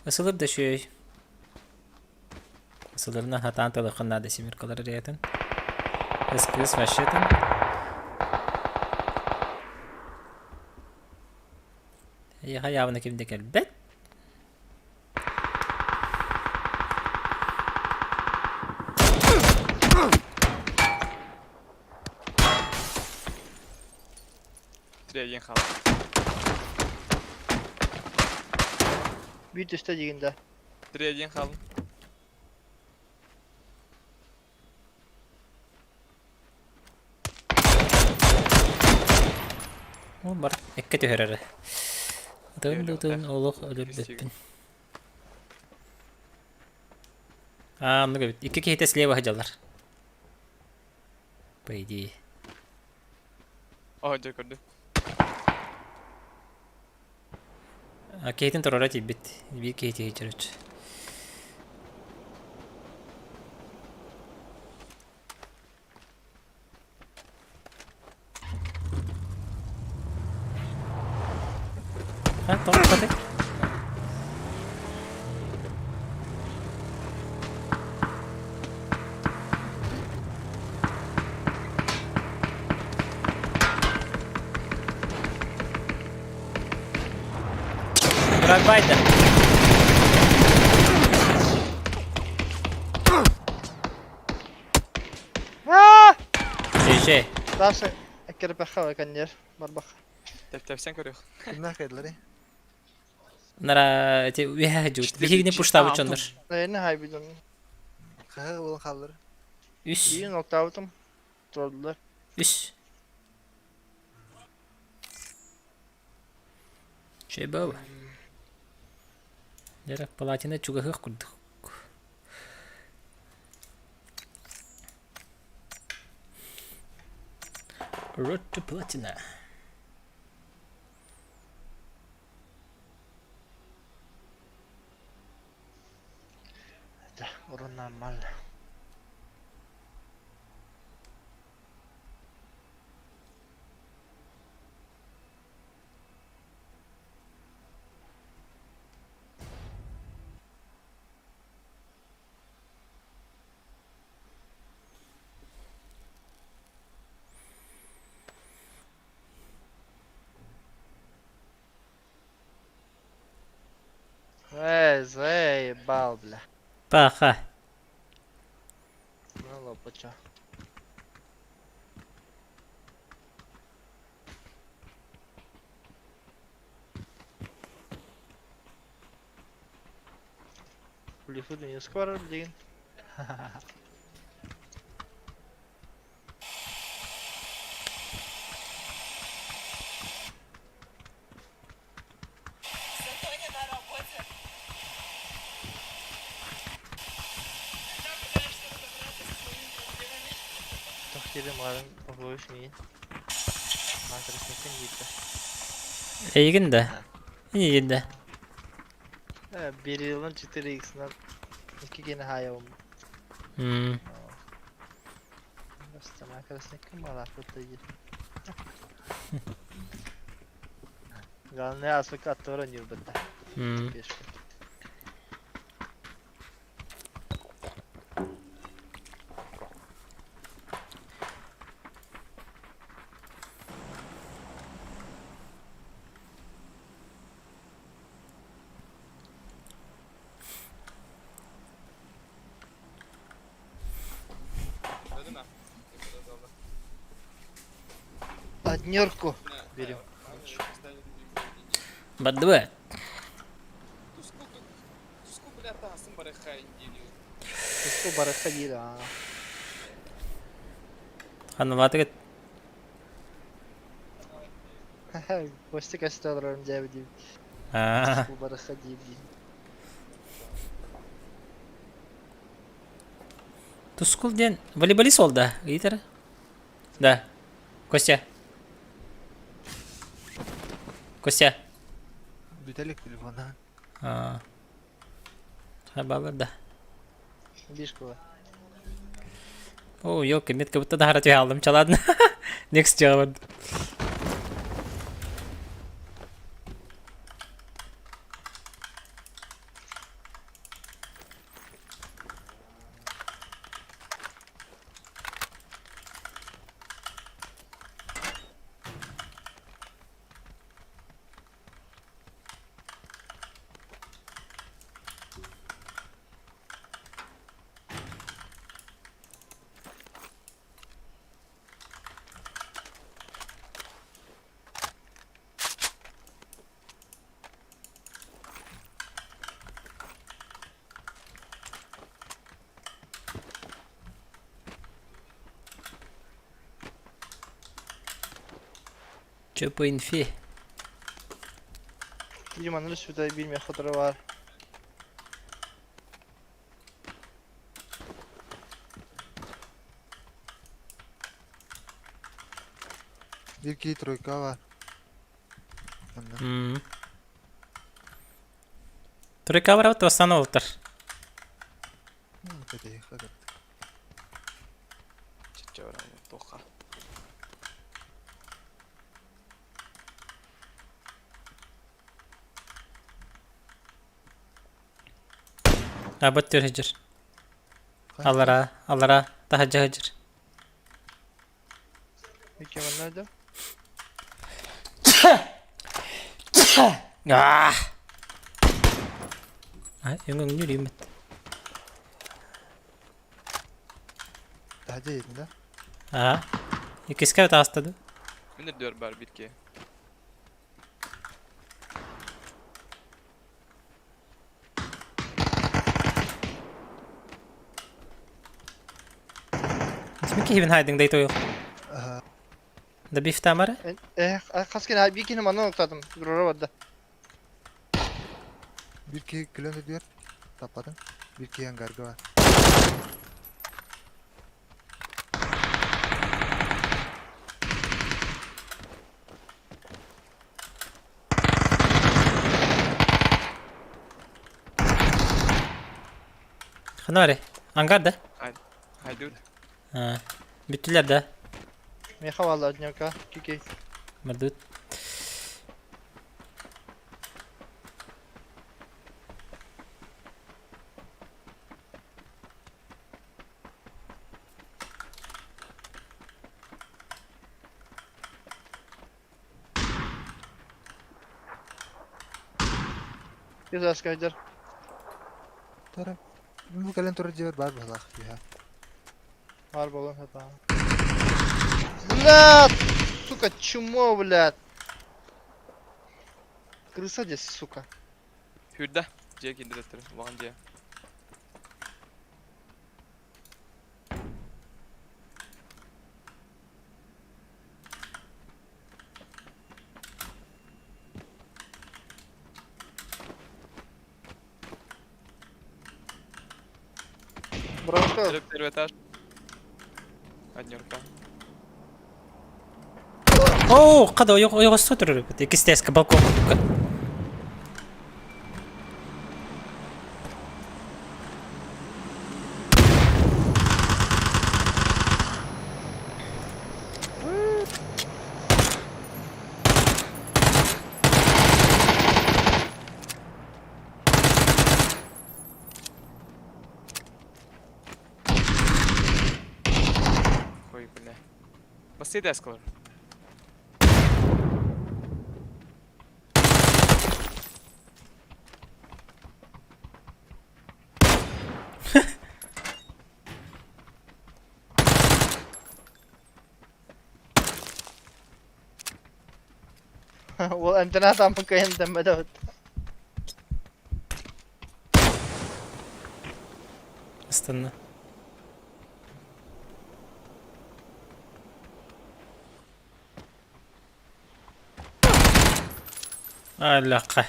Asılır da şey. Asılırına hatan talakın da simir kalır reyten. Eskız başlayın. Ya hayavına kimde gel. Bet. Treyin kalın. Büyüt üstte yiginde. Treyin kalın. O bar ekki töhörere. Dön oluk ölür bettin. Anlık evet. İki kehite sleva hacalar. По идее. Oha gördü. Kehitin torora tibit. Bir kehite hicret. Ha, tamam hadi. Bırak Biden. Aaa! Şey. Darsa ekkere bakha kan yer. Barbak. Tepsen görüyor. Kimler kaydıları? Nara te wiha hajut. Bihigni pushta buchonlar. Ne haybidon. Kaha olan kalları. Üs. İyi nokta aldım. Tordular. Üs. Şey baba. Yarak palatina çugahı kurduk. Road to Platina. Da, orun normal. Zey, balbla. Paha. Valla paça. Lifu dünyası var bildiğin. Takdirim varın boş neyin? Arkadaşlıkın gitti. İyi de. İyi de. Bir yılın çıtırı ikisinden iki gene hayavım. Hmm. Dostum arkadaşlıkın var akıllı iyi. Galne asık attı var oynuyor bunda. Hmm. Beş gün. Однерку берем. Бадуэ. Туску, бля, тасым барахай гелиyor. Туску барахадили, а. Ханватыгыт. Костик асталарым жабы дейм. Аа. Туску барахадили дейм. Тускул ден волейболист ол да, итер. Да. Костя. Костя. Бүтелек телефондан. Аа. Хабалар да. Бишкова. О, yok, метка будто да харатый алдым, чаладын. Next жабыр. Чё по инфе? Limanın üstünde bilmeyen fotoğrafı var. Bir ki troika var. Ondan. Тройка врат восстановлтыр. Kötü kadar. Çiçe var ama toka. Абат хыжыр. Алара, тахажа хыжыр. Peki ben nerede? Аа. Юнгын юримет. Daha yedin de. Аа. Икискэ таастады. Minir diyor bar bitki. Смеки хивен хайдың дайто yok. Aha. Да биф тамары? Kasken bir kere bana noktadım. Grora vardı. Bir ki kilometre diyor. Tapadın. Bir ki hangarga var. Ханары. Ангарда. Haydi. Ha. Büttüler de. Meha vallahi Однерка. Kiki. Мардут. Güzel askaydır. Tora. Bu kalian turun diyor bar balak ya. Var balon hata. Блядь! Сука, чмо, блядь! Крыса здесь, сука. Hürde. Jack indiretir. Vancıya. Бронко. Первый этаж. Однерка. О, када оёго сотур. Икистеска балкон. Ой, бля. Баси дескалар. وانت ناطع من كاين دم دوت. استنى. علاقة.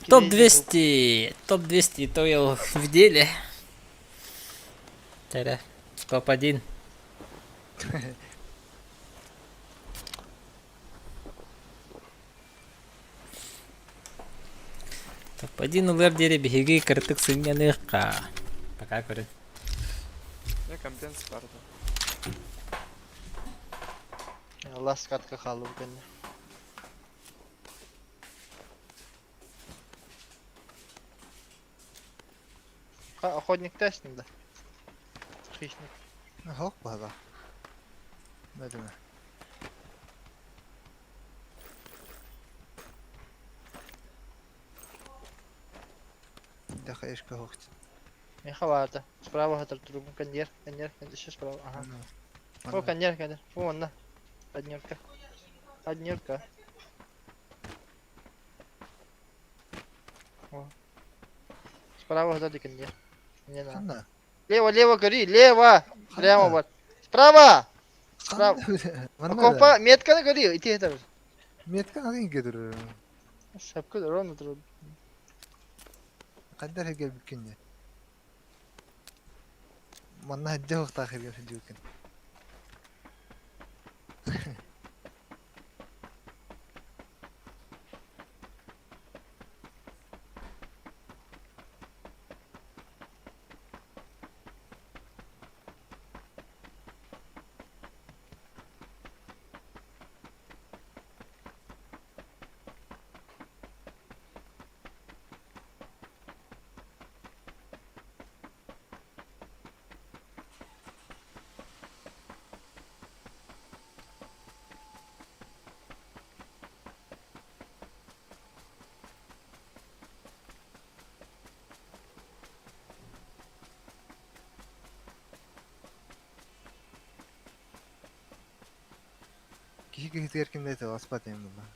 Топ 200. Топ 200 Тойл в деле. Тогда топ-1. Топ-1 улар дере биһиги кыртык сыньяныыкка. Пока көрün. Ne компенс vardı. Allah skatka kaldı bu kende. Охотник тестинг да. Хищник. Hok bala. Ne demek? Даха ешка хокт. Не хавата. Справа хатар трубу. Коньер. Еще справа. Ага. О, коньер. Вон на. Однерка. О. Справа хатар коньер. Не надо. Kanna. Лево, гори, лево! Прямо вот. Справа! Справа. Компа, метка гори, иди это. Metka hangi gelir? Шапка ровно труд. Kadar hege bikince. Manna hajja hokta akhir ya sejukin. Kişi kişi kimdeyse aspat yani bunlar.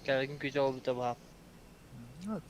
Gergin güzel oldu tabi abi. Evet.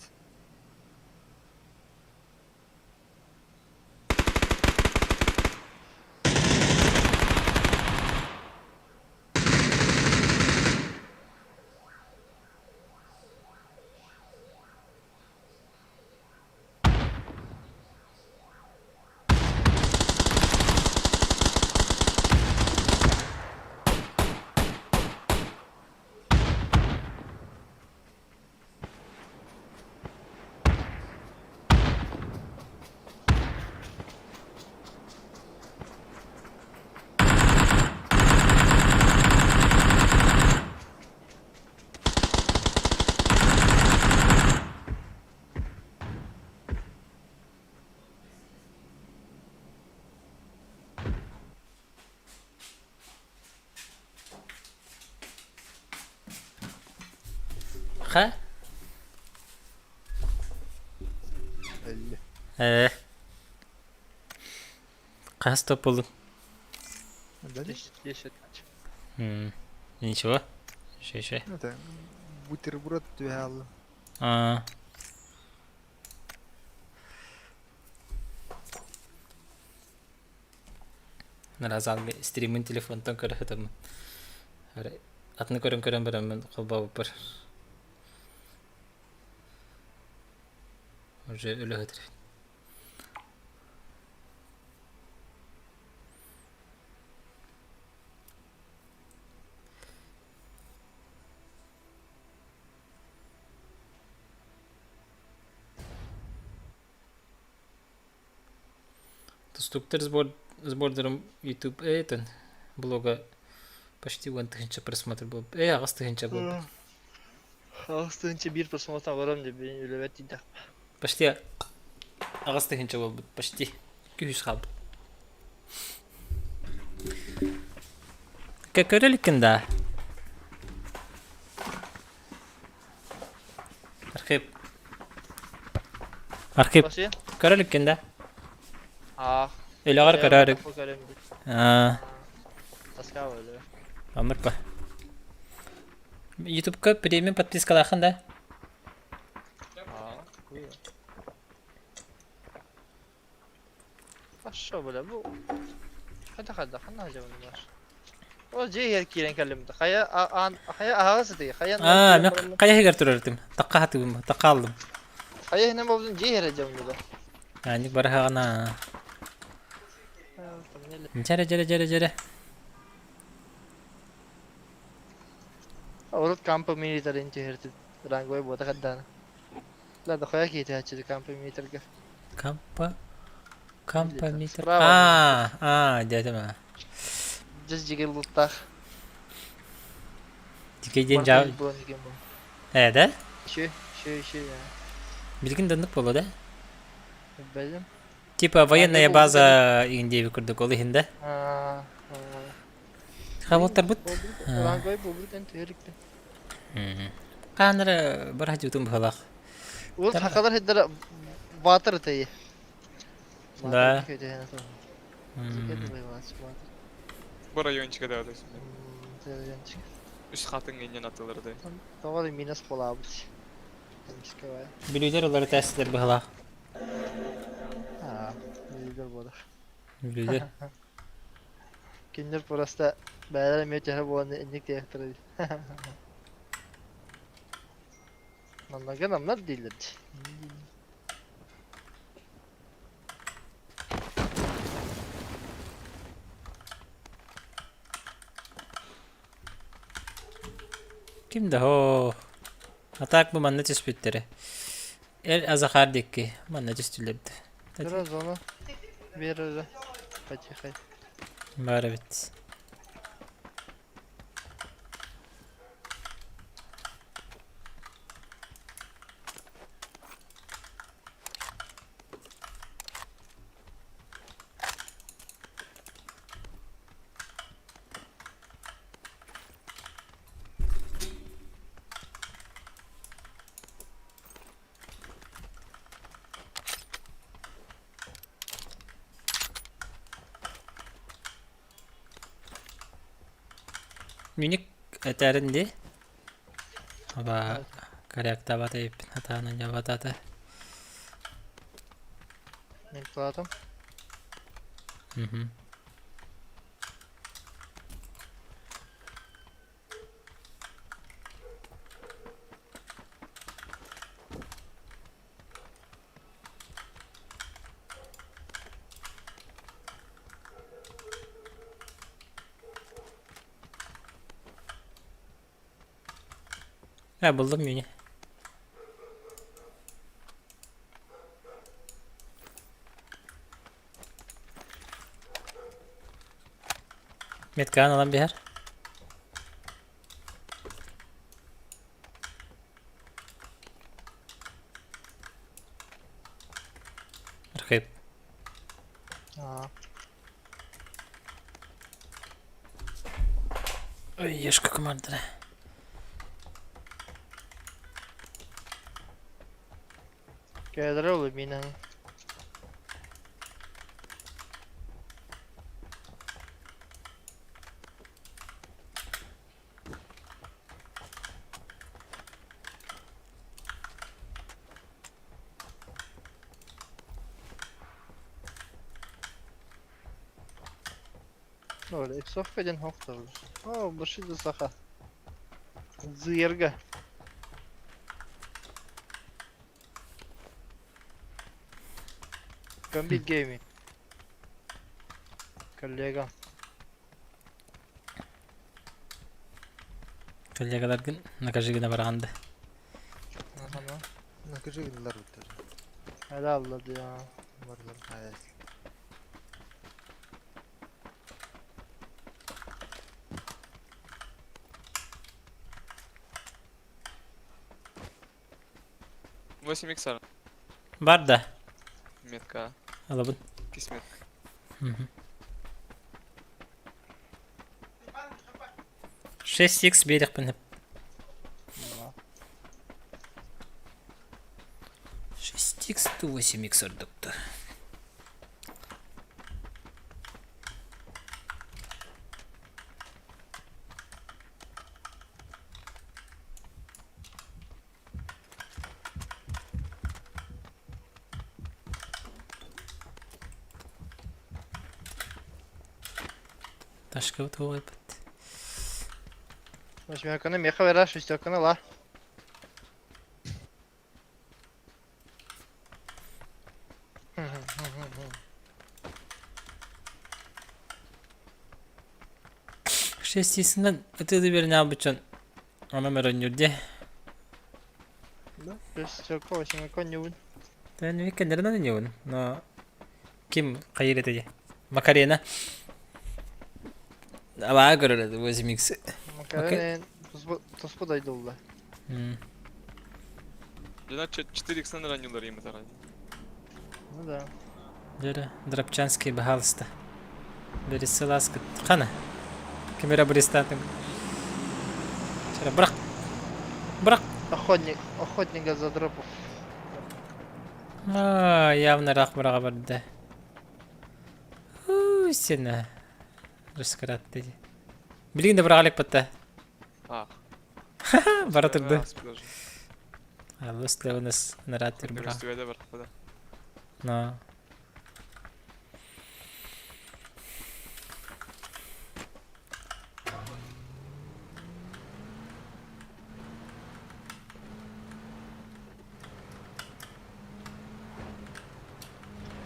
Ha? Öyle. Kas topulun. Öyle. Yeşil. Ничего. Şey. Это бутерброд тühällä. Aa. Наразал стримин телефонтан көрөтөм. Ара атны көрөн берем кылбап бар. Уже өлөтөр. Тустуктар сбордером YouTube этен блога почти 1000 просмотр был. Агас тыгынча был. Ağustos'un bir prasмотрдан varам деп бен өлөбөт дейди. Почти агас тыгынча был. Почти 200 калды. Көрөлүкүн Архип. Басый? Көрөлүкүн да. Өлөгөр Көрөлүк. көрөлүк. Таска өлө. Амырпа. YouTube'ка премиум подпискалахын да. Aşağı böyle bu. Hadi hangi acaba var? O cihaz kiren kellimdi. Haya ağası değil. Haya Мен кая хигер турардым. Такка хатыбым, такка алдым. Haya ne bozun cihaz acaba burada. Ани барахана. Жара. Orada kampa militerin cihazı. Rangoy boda kaddan. La da haya ki cihazı kampa militerge. Кампа метр. Справа. Дедим. Just jigil luttak. Дикеден жав. Да? Şey ya. Билгин дандык боло да? Benim. Типа военная база индеби курдук ол ихинде. Хавалтар бут. Rangoy bobrukten tehlikli. Канара барах жутум балак. O hakalar hedder batır tayı. Да. Bu rayonчика да дейсің. Үш хатын енен атылырды. Tavalı minus polabı. Скавай. Билүүдер олар тәсилер балак. Lider boda. Билүүдер. Kinder porasta beyler miyete bu anda indik diye yaptırdı. Anlagan amlar değildir. Kimde ho? Atak bu manna çispitleri. El azakar dikki. Manna çistilerdi. Biraz onu verir. Kaçı. Var evet. Minik eterindi. Aba karakta bata ipin hatana jabatata. Implatam. Mhm. Ha buldum yine. Metkan alan bir yer. Rakip. Ой, ешка командира. Kedra olu mina. Öyle eksof kadın hokta. Oh, başı da saka. Zıyırga. Гамбит гейми. Коллега. Коллегалар накажыгына барганды. Ага. Накажи гынлар өттөр. Hadi Allah'dı ya. Барлар каяс. Восемь иксар. Бар да. Метка. Алабын. Кисмет. Мгм. 6х берекпін hep. 6х то 8х ордукты. Ташка вот ойпат. Восьмерканы меха вера, шестерканы ла. Шестисінен өтеді беріне абычын. Она мөрөнюрде. Да? Шестерка, восьмерка не вын. Тән викендерінен не он. Но ким қайыр етеде? Макарена. Аба көріледі 8х. Макарен тоспу дайды олда. Жана 4 иксен ранилар ему заради. Ну да. Жері Драпчанский бахалысты. Бересі ласкы. Қана? Камера бұрестатын. Жері бұрақ. Бұрақ. Охотник за дропов. Явно рақ бұраға барды. Сені. Рұскарат деді. Білгенде бұрақ алек бітті. А. Бара тұрды. Расположи. Алысты у нас наратыр бұрақ. Берестугайда бар. Да. Но.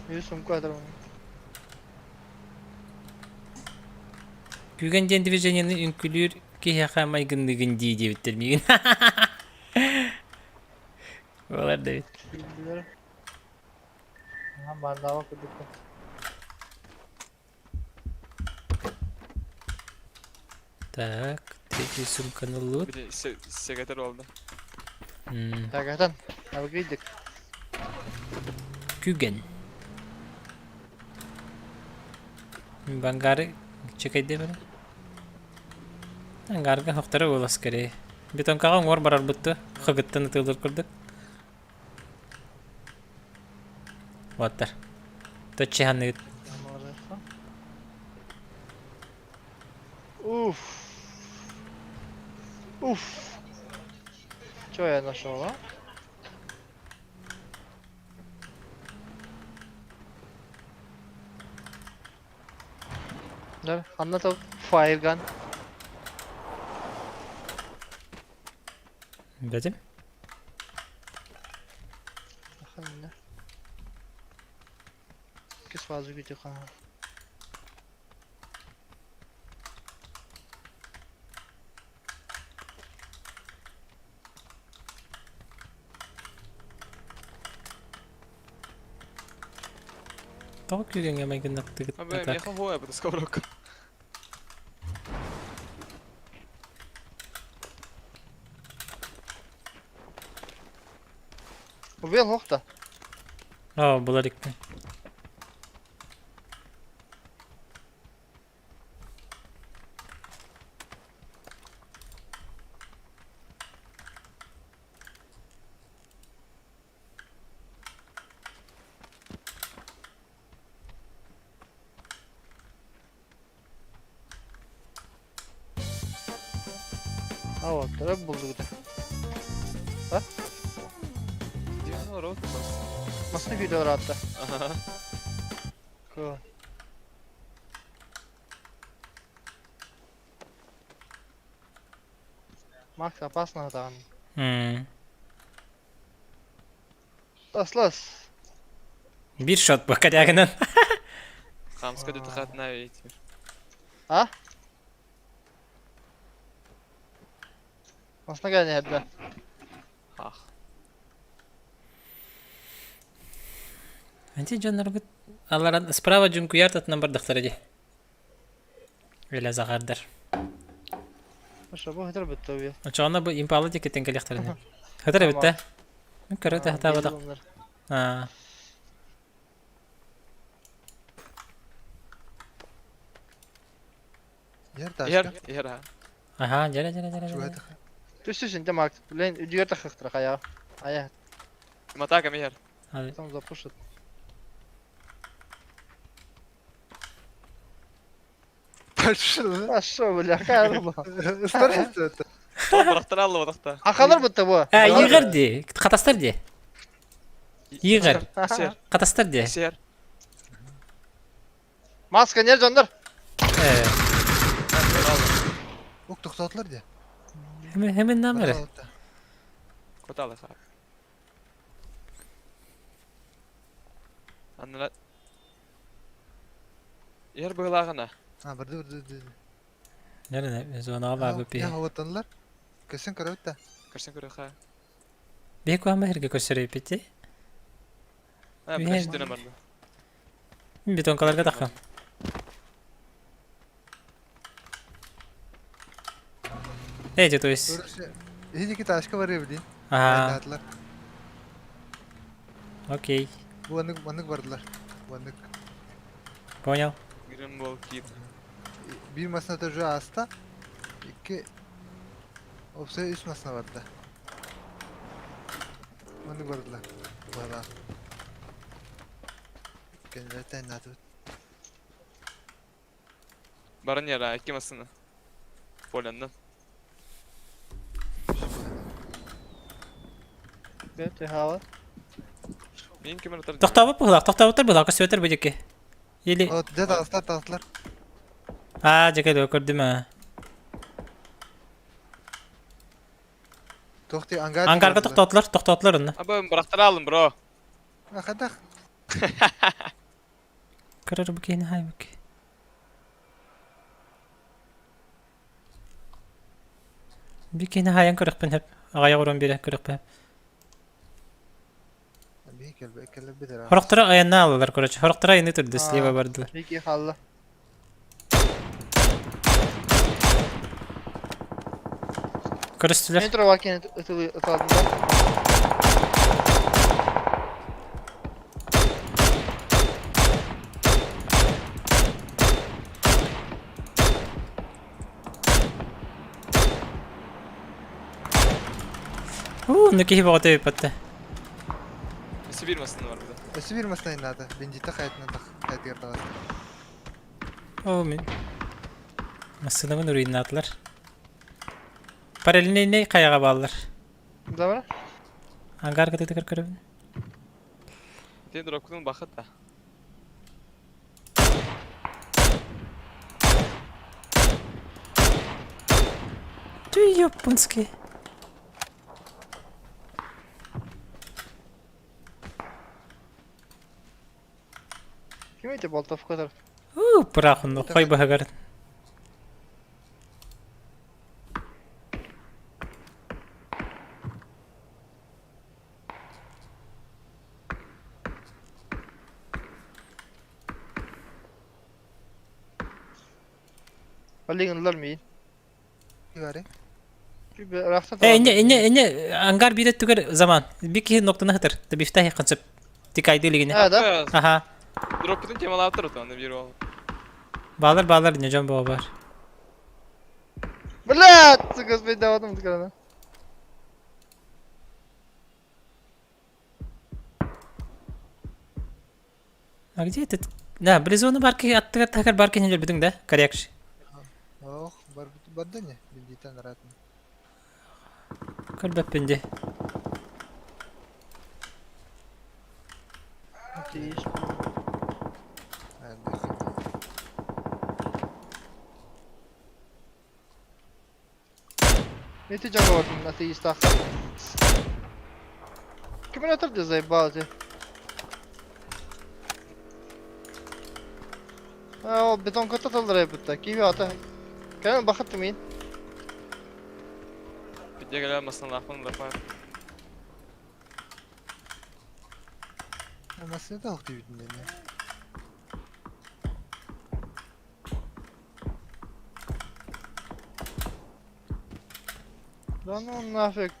Bir sumku atarım. Күген ден движениені үнкілер кейе қамай гындығын дейде біттермеген. Олар да бит. Bilgiler. Ha bandava kurduk. Так, третий сумканы лут. Bir de sekreter oldu. Hakikaten. Abi giydik. Күген. Бангары чекайде бара. Ангарга хоқтары олас кере. Бетонкаға оңор барар бұтты. Қығыттан ұтылыр күрдік. Ваттар. Төтче ханны гит. Уф. Уф. Что я нашел, а? Да, anlat fire gun. Бәдім? Bakın ne? Kes fazla gidiyor kanka. Тау күгенге мәйгін нақты гит. Abi meha hoa yapıdı skavrok. Bu bir nokta. Aa, бұлар екпен. Oo, taraf buldu bir de. Diyorum var o. Nasıl video rahatta? Aha. Cool. Max, опасно там. Las. Bir shot bu kadar. Хамска да тахат на вейти. Ha? Nasıl geldi hep Ах. Анти жоннор бут. Алар справа жункуяр татынан бардактар эди. Веле загардар. Başa bu hitar bitti o ya. Очоғана бу импалы декетен келектарына. Хатар битте. Мен көрөтө хата бадак. А. Yer Ер, taşka. ер. Ha. Аха, жара. Şuraya tık. Düşsün de Max. Lan ücüger takıktır ayağı. Ayağı. Матака мер. Там запушит. Пошел. Başa bля, хайрба. Старайся это. Бырактыралды бодакта. Akalar bitti bu. А, Игорь ди. Катастар ди. Игорь. Сер. Катастар ди. Сер. Maska ne candır? Ok toxtatlar diye. Hemen namere. Коталы ха. Анна. Ер былагына. Ha birdi. Nerede? Zona var bu Ya havatanlar. Kesin karavutta. Кырсын көрө ха. Бек var mı herge köşere piti? Ha, Мен- биринчи дene барды. Betonkalarga takam. Ece to есть. Burası. İyi ki taşka var ya bildiğin. Ага, Atlar. окей. Bu anlık vardılar. Bu anlık. Понял. Грин бол кит. Bir masada çocuğu hasta. İki. Opsiya üst masada vardı. Bu anlık vardılar. Valla. Kendileri tennatı. Барын яра, эки масыны. Поляндын. Bitti hava. Мен кемер отыр. Тоқтап отыр бұлақ, сөйтір бөдеке. Или... O dede dağıtlar. А, жекелі өкірдім ә. Tohti angar. Ангарга тоқтатылар оны. Аба, бырактыралдым, бро. Ha kadak. Кырыр бүкейін хай бүке. Бүкейін хайын көрікпін хеп. Ағая құрын бере көрікпін хеп. Bir kelle bir lira. Хорықтыра аянна алылар, короче. Хорықтыра айны түрді, слева бардылар. İki hallı. Көрістілер. Metro varken ıtaldığında. Оны кейі бағыты өйпатты. Сибир масыны бар буда. Ösü bir masada innadı. Bincite kayıtına tak. Kayıt yerden aldı. О, мен. Масынымын үрейін атылар. Параллельный қаяға балылар. Dobra. Ангарга тетікір көрібін. Тен дропкудун бахыт да. Ты ёпынский. Kim eti boltaf kadar? Пырахын, қой бағар. Alınırlar mı? Bir gari. Bir raksa İnne, ангар бире түгер заман. Bir ki noktana hıtır. Da biftahi konsept. Tikaydı ligine. Ha da. Aha. Дропкудун темал алып турат аны бир ол. Bağlar ne can baba var. Блядь, sıkız ben devadım tıkanına. А где этот? Да, близону барки аттыгар такар барки не жер битиң да. Корякш. Oh, barda ne? Binciten rahatın. Kalbap bende. Ateş. Hadi. Neti canı var bunun ateist takı. Kimin atırdı zayıf bazı? Ha o beton kat atılır hep burada. Kivi ata. Gelin bakıttı mıyın? Bir de gelmesin lafını da falan. Nasıl da oktu bütün beni. Lan o nafik.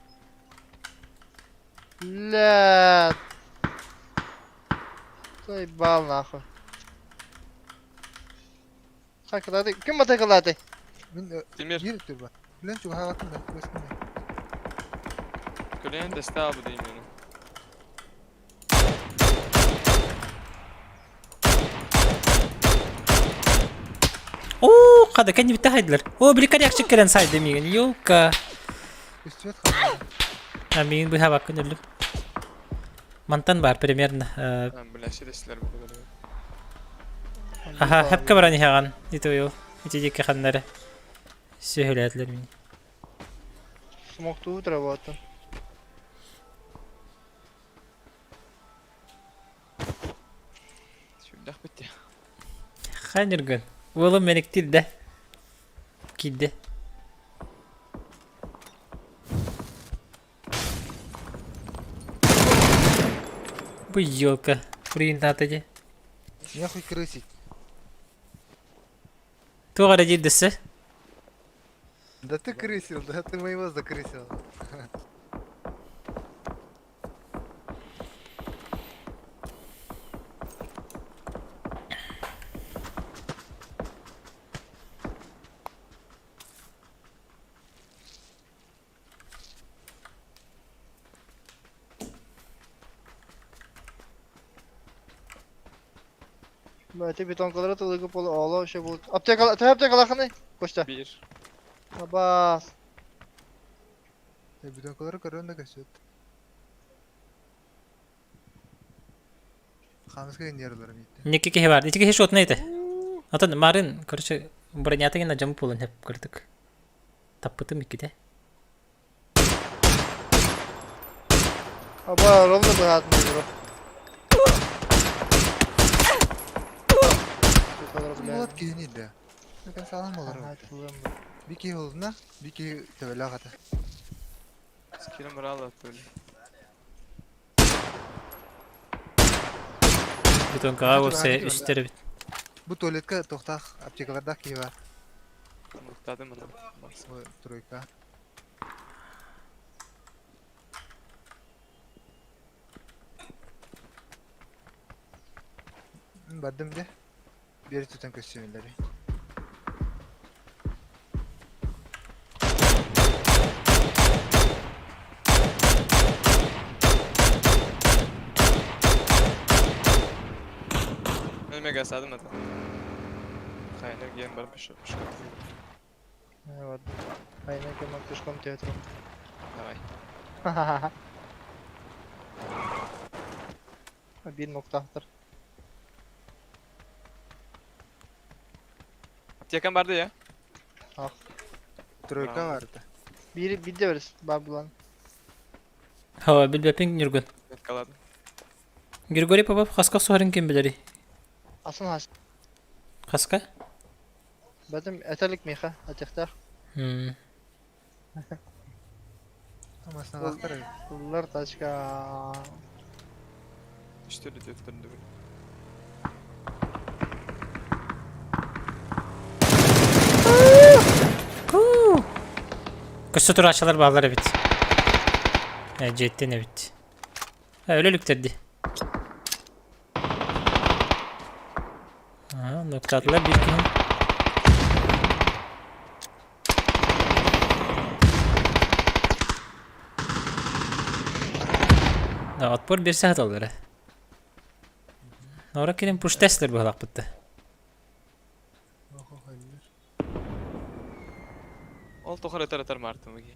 La. Zayıf bal nakı. Takıladı. Kim mi takıladı? Demir. Bir tür bak. Bilen çok hayatım da. Başka ne? Köleğin deste abi diyeyim yani. Oo, kada kendi bitti haydiler. Oo, biri kar yakacak gelen saydı miyim? Yok. Üstüvet kaldı. Amin bu hava kınırlı. Mantan var premierna. Ben bileşi desteler böyle böyle. Aha, hep kabaran yagan. Itu yo. İçecek yakanları. Söylediler beni. Смог тут работать. Şurada bitti. Hayır gün. Oğlum menik değil de. Gidi. Bu yolka. Burayı tatlıcı. Нахуй крысить. Тугара cidдisi. Да ты крысил, да ты моего закрысил. Böyle betonkalara tılıgıp ola şey bu. Apteka lakını. Koşta. Bir. Bas. Я бедон колор корона кашет. Хамска нервларым итти. Neki kehi var. İçki hiç ot neydi? Atan marin karşı buranyata gene camı pulun hep kırdık. Tapıtım ikide. Aba rolda bu hayatım bro. Вот кини да. Как салам olur. Bir ki oldu bir ki tövbe kata. Skirim bravo böyle. Bütün kağa olsa üstleri bit. Bu tuvaletka toxtaq aptekalarda ki var. Muhtadım onu. O troyka. Badım de. Bir tutan kostümleri. Önüme gelseydin adam. Kaynar game var bir şey. Evet. Aynen kemal kuşkom tiyatro. Давай. Bir noktadır. Yakan vardı ya. Troyka Bravo. vardı. Bir de veririz Babylon. Hava bil bepin Gürgün. Evet kaladı. Gürgori papa kaska suharın kim bileri? Asın has. Kaska? Bedim etelik miha atıkta. Hmm. Ama sana aktar. Kullar taşka. İşte öyle defterinde böyle. Kısa tur açılır bağları bit. Ciddi ne bit. Öyle lükterdi. Aha, nokta attılar bir gün. Atpor bir saat alır. Nora kirin push testler bu halak bitti. Ol toxar öter öter martımı ki.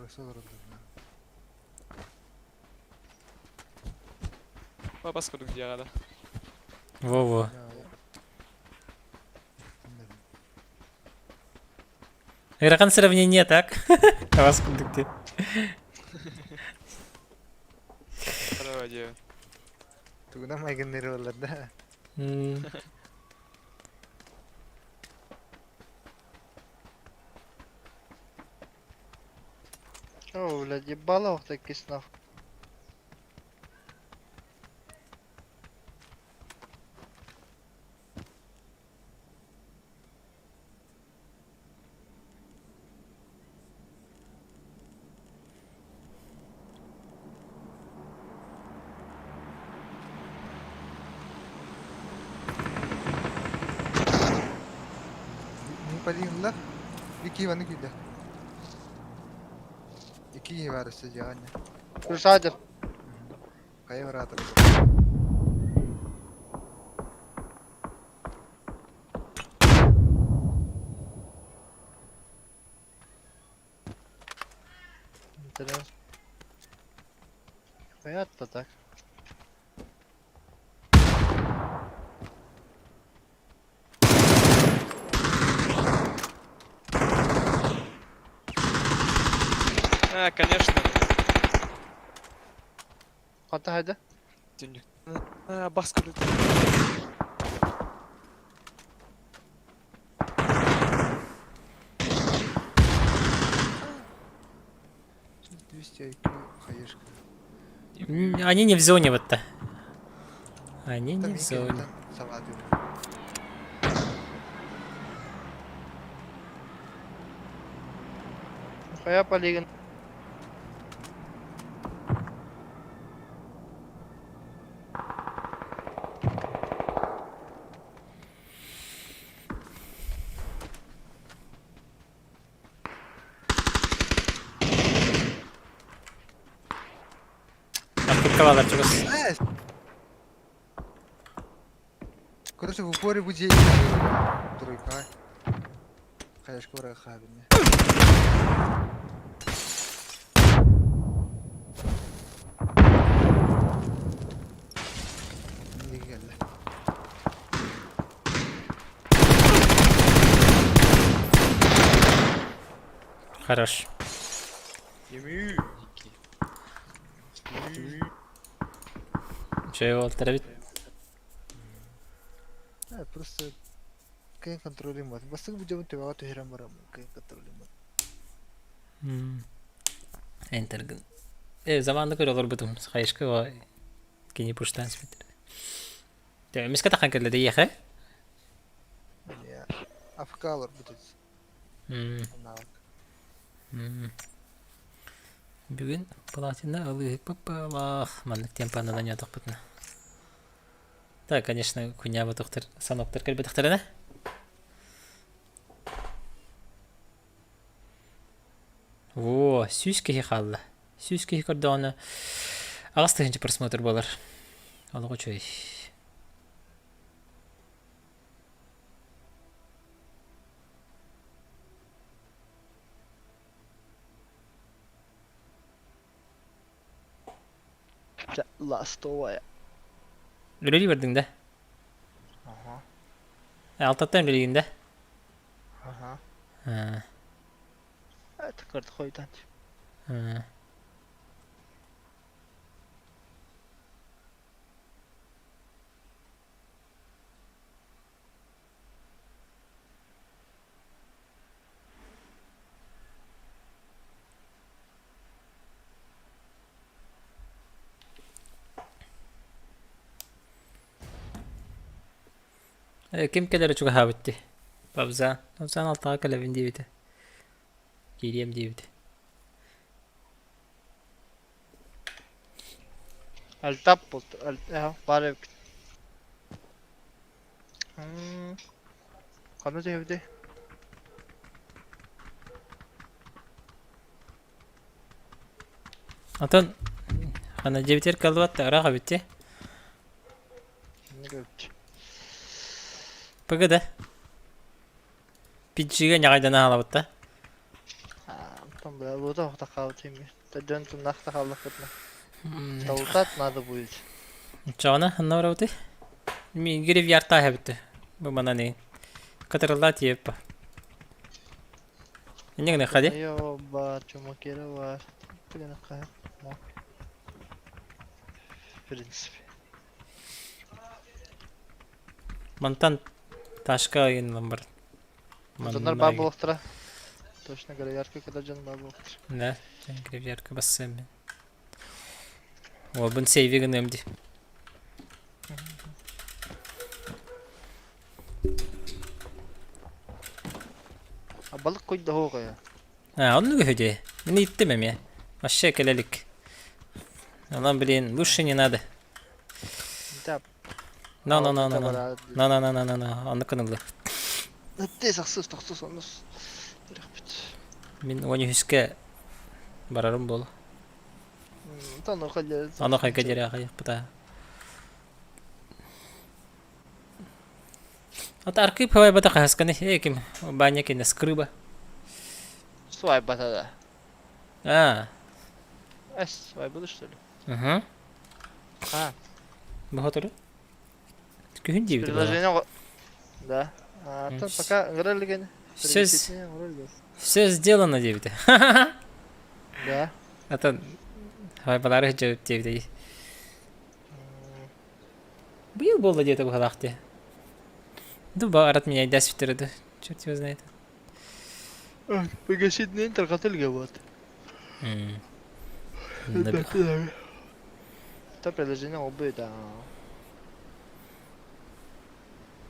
Burası olur oldu. Babas kurduk diye kadar. Во-во. Ya ya. Bilmiyorum. Игрокан сравнение так. Вас кудыкты. Bravo diyor. Tuguna mayganları olur da. О, блядь, ебало таки снов. Ni paling lah. Vicky mana kita? İki var size yani. Crusader. Kaya var atır. Интересно. Понятно так. Конечно. Hadi hadi. Dünlük. Bas kurduk. Şimdi 200 IQ hayır. Они не в зоне вот-то. Они не Там в зоне. Savadı. Kaya paligin. Открывала чего. Evet. Короче, в упоре будет тройка. Каяшка врага хабине. Ne geldi? Хорош. Yemin. Че его травит? Просто кайын контролимат. Басык бу жабын төбөгө төһөрөн барам. Кайын контролимат. Энтергін. Заманды көрі олар бұтым. Қайышқы о. Кені пуштан сметер. Миске таққан керледі ехе? Ya Afrikalar bu dedi. Anladık. Бүгін платина ылыгы папалах. Маннык темпаны да неток бұтына. Да, конечно, күня бұтықтыр. Саноктыр кәл бұтықтырына. Во, сүйскеге қалды. Сүйскеге көрді оны. Ағыстығыншы просмотр болар. Алғы чөй. Ластовая. Өлелі бердің да? Ага. Алтаттан өлелігін да? Ага. Это карт хойдан. Kim keler çok habitti. Babza. Babzan altığa kalevin diyeti. Giriyem diyeti. Альтап болду. Бар. Кана жерде? Антон. Ана жебитер калбатты. Ара хабитти. Не görüp. Пагада. Питчиге нягайдана алабытта. Там да, лута хата каутими. Таден тун нахта халлахтна. Таутат надо будет. Чана, аннаврауты. Ми гривьяр тахебте. Бу манани. Катырлат еппа. Инегне хади? Йо, бар, чума кера бар. Блин, кайф. В принципе. Мантан ташка ин ламбар. Жандар бабулықтыра. Точно говоря, яркий, когда жан бабулықтыр. Да, гривьярка бассами. О, бун сейвиген эмди. А balık koydu da hoğaya. Onu göhüdü. Beni ittimem ya. Aşağı kelelik. Lan bilin, bu şey ne надо. Tap. No. Onu kanalı. Ты сахсыз, тахсыз, оныз. Рахмет. Min onu hüske bararım bol. Тану қаля. Onu kayka jere akayık bıta. Ata arkayıp havaya bata kahaskanı. Kim? Banyak kene скрыба. Свай батада. Свай буду что ли? Ага. А, बहुत ору. Күн дейбит. приложение. Да. Там пока играли гене. Söz söz сделано дейбит. Да. Ата havaya baları cevap deybit. Bu yıl болды где-то bu halakta. Дуба арат меня и даст второй. Черт его знает. Погасить на интер хотели вот. Это приложение обы да.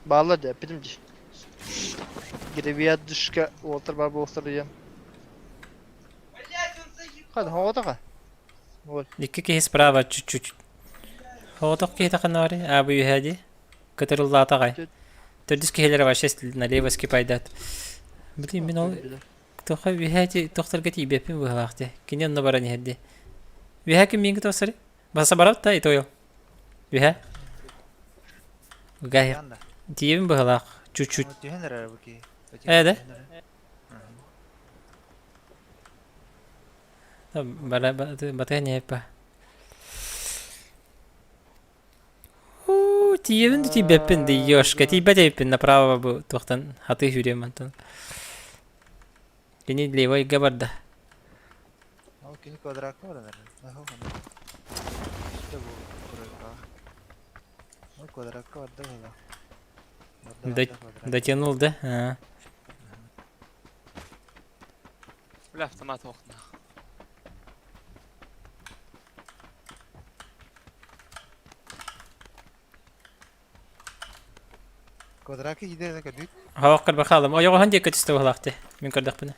Bağla da birimci. Gireviyat düşke Walter Barba oturayım. Hadi hava da. Вот. Ликки справа чуть-чуть. Ходок какие-то канары, а вы хади, который латагай. Тадиски хелера вообще налево скипайдат. Блин, минол. Тоха вихати тохтар гати бепин вахте. Кинен на барани хадди. Вихаки минг тосари. Баса баратта и тойо. Виха. Гай. Тием бахлах чуть-чуть. Да? Бара батanya apa? Тием ти бепин ди ёшка. Ти бепин направо бу тохтан хаты хүрем антан. Кини левой габарда. Kini kuadrat var da. Aha. İşte bu kuadrat. Bu kuadrat var da. Дотянул, да? Бля, автомат охна. Kuadrat ki gider de büyük. Havakar bakalım. O yok hangi kötüste bahlaktı. Min kardak bana.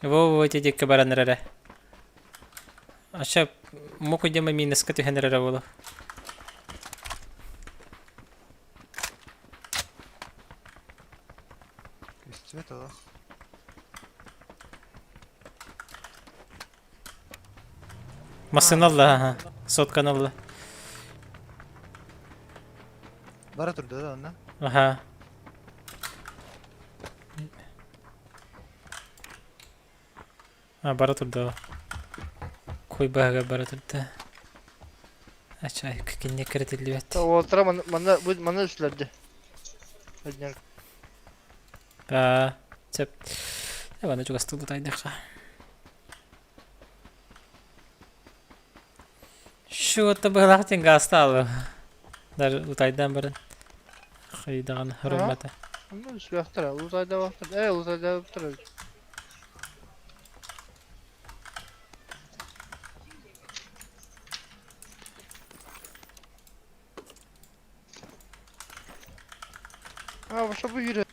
Во эти кабара нрара. Аша моку дема минус кату хенрара боло. Küstü o. Масыналла, ага. Сотканалла. Bara turdu da ondan. Ага. Бара турда. Кой бага бара турда. Ачай, какие кретили бет. Walter'a mana üstlerdi. Hadi. Цеп. Бана juga стул тайдаха. Şu баглахтен гастал. Даже утайдан барын. Хайдаган хөрмәте. Mana üstlerdi. Uzayda vaxtır. Uzayda vaxtır. Başa bu yürü.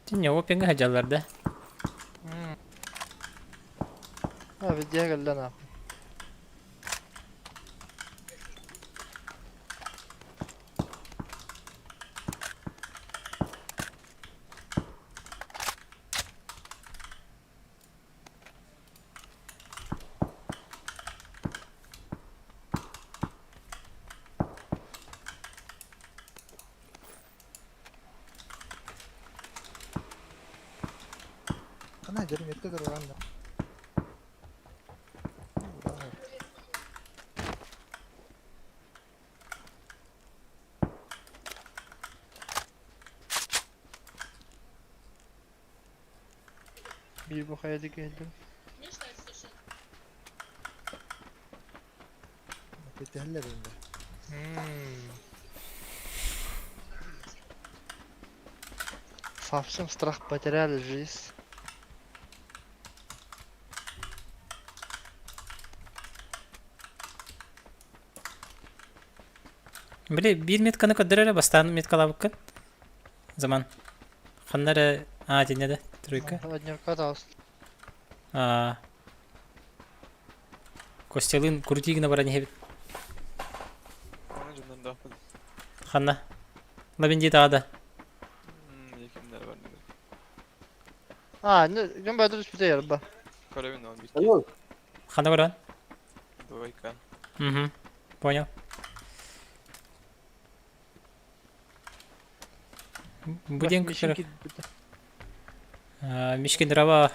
Tinha o penga hajalarda. Video geldi lan abi. Жарым етті тұрған да. Bir bu hayadi geldim. Petihler önde. Совсем страх потеряли жизнь. Били bir метканы көддөрөлө бастан меткалабыккын. Zaman. Ханнары денеде тройка. Одним катался. Костелын крутигина барани хебит. Onun cümden daha fazla. Ханна. Лабинди таада. Yekimler var. Ne? Gün böyle bir şey yarım bak. Karabin on bir. Ханна баран. Двойка. Угу. Понял. Будем как Мишкин дрова.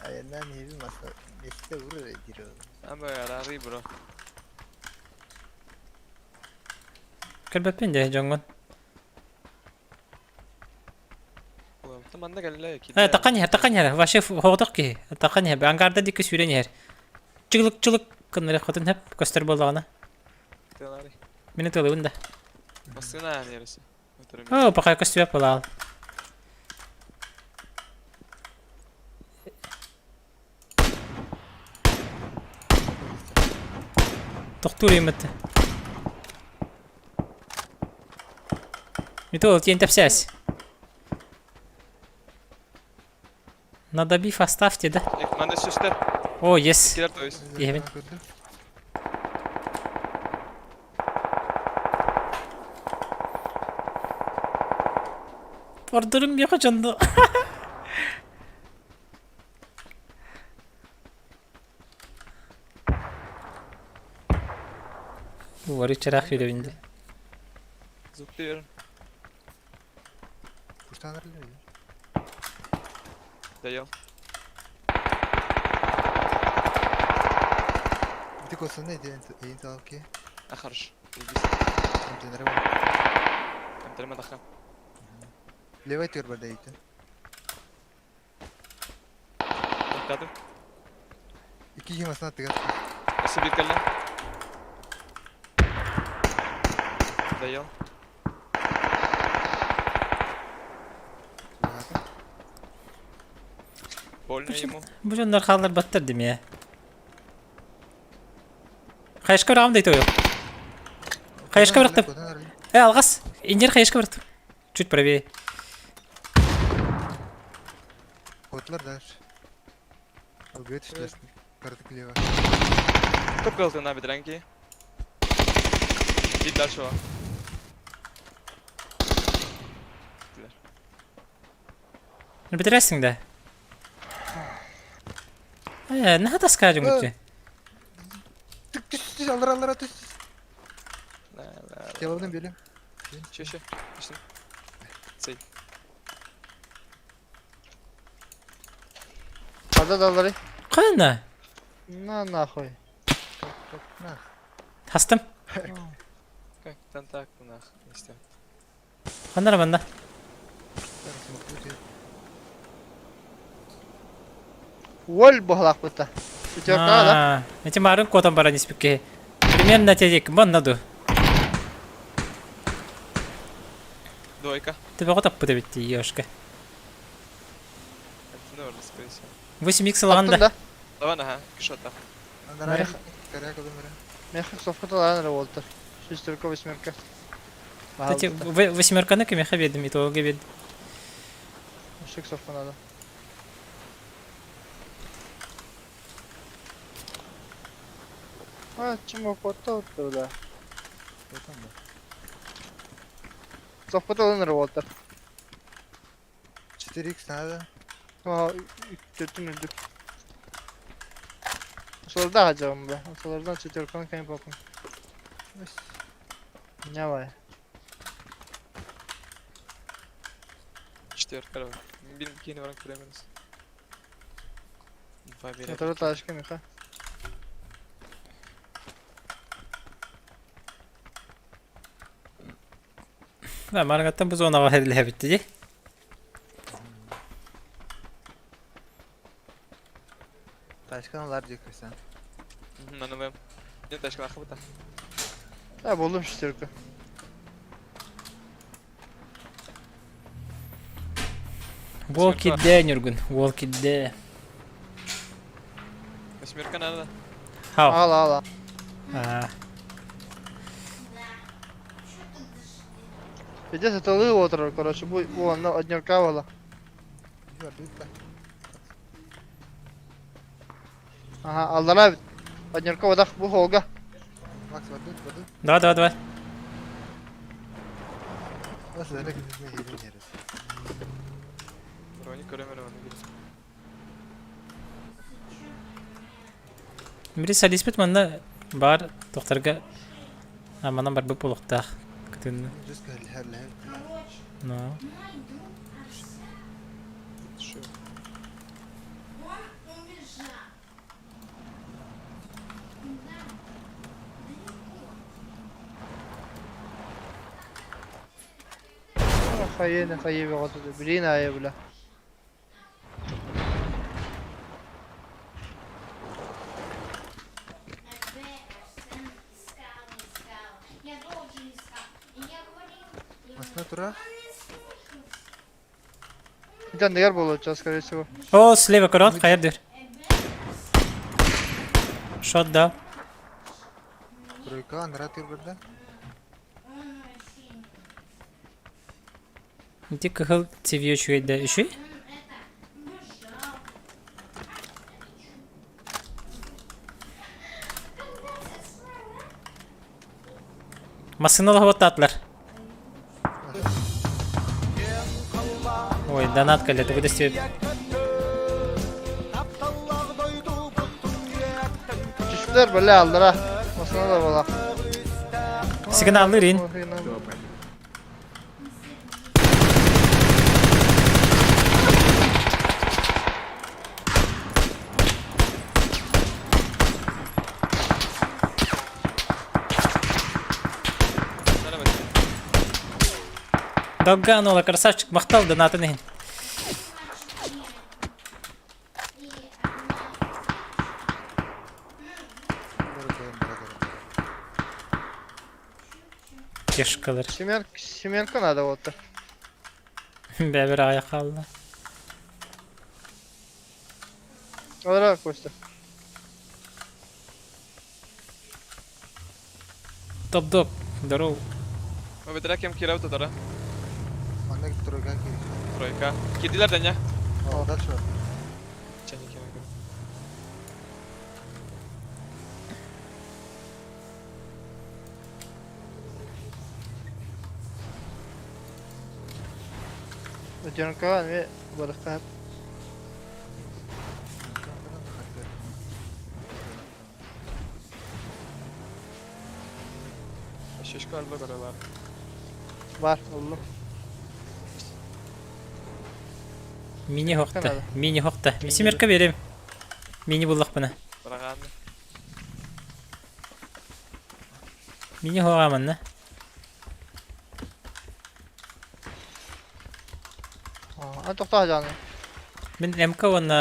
Ayından evi masa. Mesle vurur ediyor. Ama yararı bro. Kalbapin de jongon. Ulan tamam da gel la ki. Таққан her. Ваши хоғдық ки. Таққан her. Ангарда дикі сүйрен her. Чылық кыннары хотын хеп көстер болдағына. Telaри. Мені тылы үнді. Basına yani yarısı. О, пақай көстер болағыл. Тоқтур емітті. Митол, тень тапсясь. Надо биф оставьте, да? Ekmanda süsler. О, yes. Kiler toyuz. Евен. Ordurum yok acanda. Var içerak öyle bindi. Zıplıyorum. Kuştanırlar ya. Dayal. Bir tek olsun neydi? Eğin sağlık ki. Akarış. İlgisi. Konteynere var. Kamterime dakika. Leva itiyor burada eğitim. Tıkladım. İki yemasına attık attık. Nasıl bir kelle? Dayal. Bol neyim o? Bu canlar kalır battır değil mi ya? Kayışka bırakım da iti o yok. Kayışka bıraktım. Algaz. İncir kayışka bıraktım. Чуть правее. Kotlar der. Al göğe tüşlersin. Kardık leva. Top kaldı abi drenki. Gitler şu an. Gittiler. Bitirirsin de. Ne hata skacım gitti? Tık düş alır düş. La. Cevabını bilim. Şu. İşte. Sey. Hadi dalları. Kana. Nahуй. Nah. Hastım. Как там так нах. İşte. Kanlar banda. Вол бахлак быта. Пятерка, да? Эти марын котом пара не спеки. Примерно тедик. Бон наду. Двойка. Ты бы котоп пыта битти, ёшка. Ne orada space. 8x Attın landa. da. Давай ha. Kışota. Anlara karaya kadın veren. Меха совка ладно Волтер. Шестерка, восьмерка. Кстати, восьмерканы кемеха ведем, и то гебед. Шик совка надо. Чему потом туда? Совка ладно Волтер. 4x nerede? Kötü müydük? Soruda acaba be. Sorudan четверканы кайын попын. Не вай. четверка var. Bir bikini var göremiyoruz. İnfa bir Motoru taşkın yıka. Va margattan bu zona var hele bitti. Taşkanalar cekirsen. Anladım. Ne taşkın akı bıta. Ha buldum şu Türk'ü. Walk it de Nurgun. Walk it de. Esmerka nerede? How? Al. Ah, Где сетовые отрок, короче, вон, на однерка вала. Yok lütfen. Aha, aldılar. Однерка вода bu holga. Max vadu. давай. Nasıl öyle gidip ne yerin yeriz. Bro, onu göremiyorum onu. Biri sadismet manda bar doktorga amanan bar bu bulukta. Kıtın. Düz herle. No. Şu. خيي بغض برينا يا بلا. Aslında tura. Bir tane diğer bulacağız, скорее всего. О, слева корот, hayırdır? Shot down. Тройка, наратив burada. Dik kıhıl TV şuydu şu. Masinalı hava atlar. Ой, донат калет, вы достиг. Çiftler böyle aldılar ha. Masana da bala. Signallı rin. Nerede bakayım? Доган ола красавчик, мақтал донатын ин. Кеш калыр. Семерка надо вот. Бәбір аяқ қалды. Алdılar Костя. Топ-доп, здоров. O bir direkt hem kira tutar ha. Anne trойка giriş. Troika. Kedilerden ya. O da şu. Çeni kene göre. Однерка ve balıkta. Şiş galiba görüyorlar. Var oğlum. Мини хоқта. Канада. Мини хоқта. Семерка берем. Мини бұллақ бұны. Bırak abi. Мини хоғамын, на. Aa, toxta canım. Мен МК оны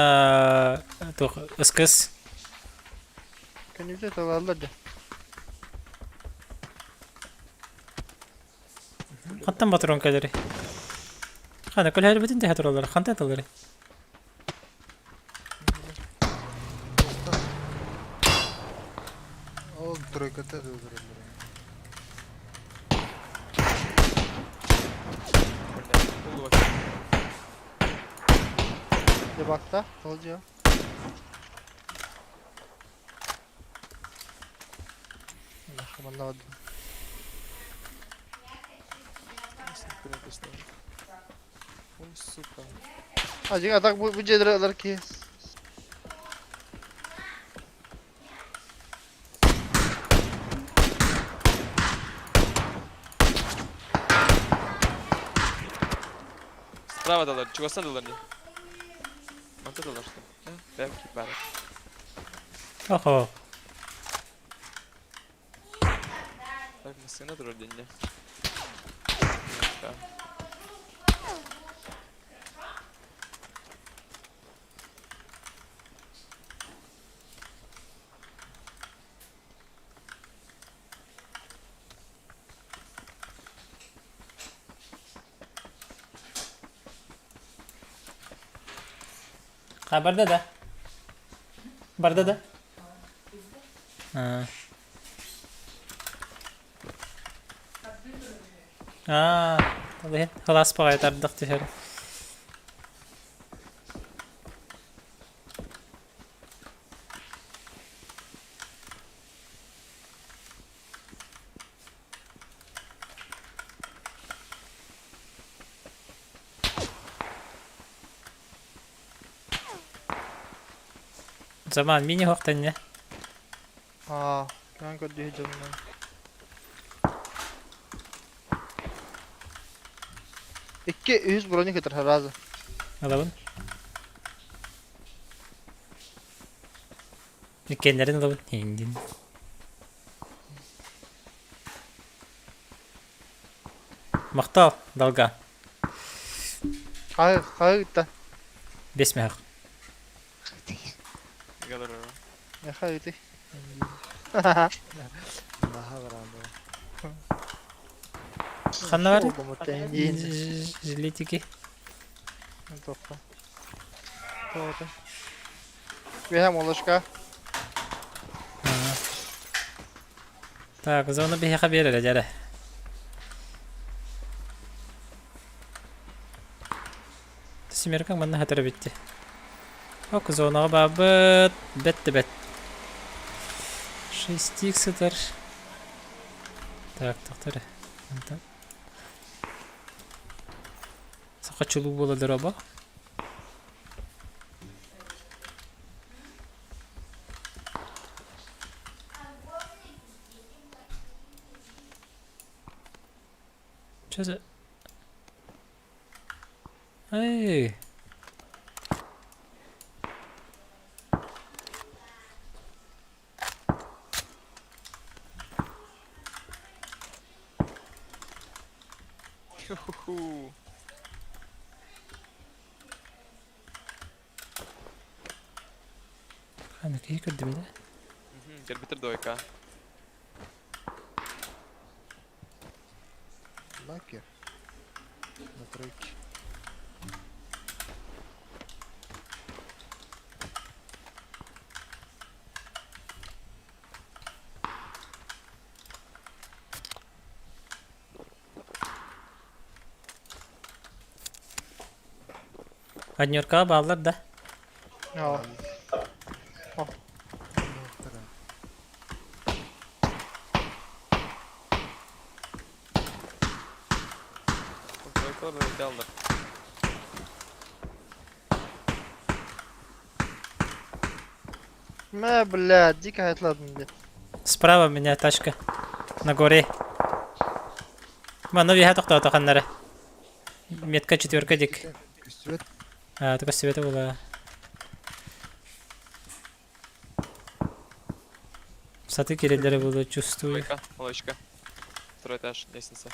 тоқ ысқыз. Kendimize tavallar da. Қантан батырон кәлері. Қаны көл әрі бүтін де хатыралары. Қантай аталары. O troykada da öldürülür. Buldu bakayım. Bir bak da. Olacak. Allah Allah. Sıkıntı yok işte. Oy süper. Azıcık atak bu cedreler ki. Справа доллар, чего доллар не? Вот доллар что? Прям кипара. Охо. Так, машина вроде не. Ha barda da. Barda da. Ha. Tabii. خلاص بقى يتردق تهر. Zaman mini hoqtan ne? Kanka diyeceğim ben. İki 100 bronik getir razı. Alalım. Dükkanların alalım. Hindin. Maqtal dalga. Hayır gitti. Besme haq. Galera. Ne hayır gitti. Daha var abi. Xanna var? Oldu mu tengiyin. Жилетики. Topla. Doğru. Bir hem ulaşka. Так, зона беха береле жаре. Симеркан манна хатара битти. Ок, зонага бабыт. Бетти бет. 6 икситер. Так, тахтары. Сақачылу боладыр аба. Çöze. Hey. Юху. Hani iyi kırdım da. Теперь битер дойка. Лакер. На тройке. Однерка bağlar da. Ya. Доктора. Дойка делдер. Блядь, дико hayatladım diye. Справа меня тачка. На горе. Мана виха тоқта таханнары. Метка 4 дик. Küstüvet. Только света была. Саты кириллери было, чувствую. Дойка, молочка. Второй этаж, лестница.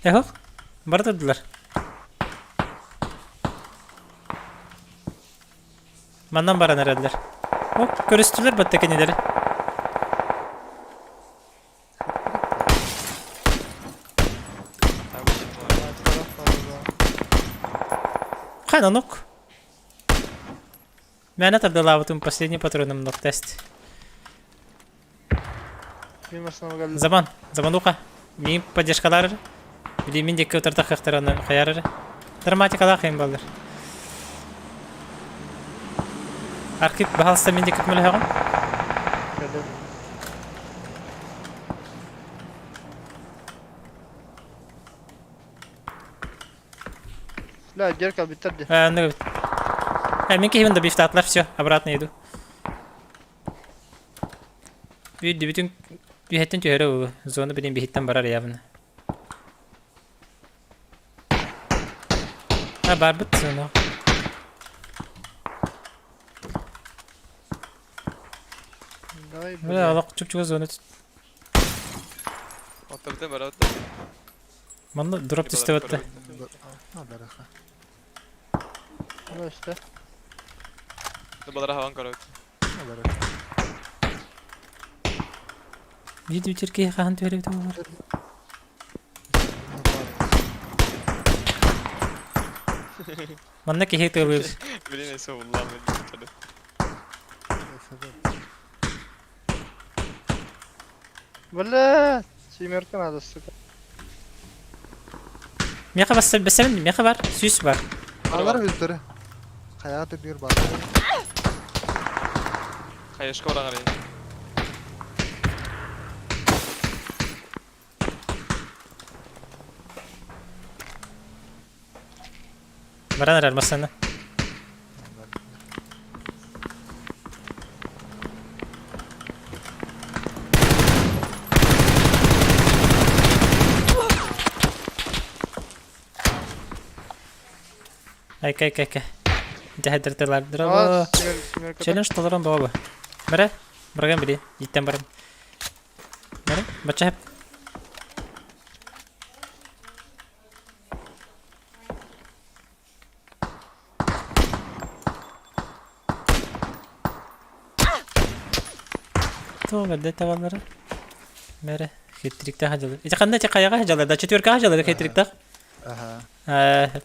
Ehok. Бардырдылар. Маннан баран эредилер. Оп, көрүстүлөр баттакенелери. Там будет молочка. Taraf var orada. Хананок. Меня тогда лаватым последний патроном ног тест. Bilmesin ama geldi. Заманука. Мин поддержкалары. Или мин деке утарта хактараны хаярары. Драматикалар кыйын балдар. Архив бахалса мин деке кмеле хаган. Geldi. La geri kal bitirdi. Минки хивен да бифтатлар, все, обратно иду. Bütün bir hetten tühere o. Zonu benim bir hitten barar явно. Ha barbit sonra. Давай, Ve блядь. alak çok zonu. Oturdu bara oturdu. Manla drop düştü ötte. Ha бараха. Ну işte. Balara havan kara. Ha бараха. Video Türkiye kan töre var. Manna ki hate oluyor. Biri neyse vallahi ben. Блядь. Семерка надо, сука. Meka basın meka var. Süs var. Алар өздөрү. Каягата бир бар. Kayışka oran arayın. Varan arar basını. Ay. Jahadirtilar. Bravo. Aa, Семерка. Challenge to'laran baba. Mira, birgan biri. Yittan birim. Mira, bacha hep. To'g'ri, tavallari. Mira, hetrikda hajalar. Ichi qanday qayaga hajalarda? Четверка hajalarda hetrikda. Аха.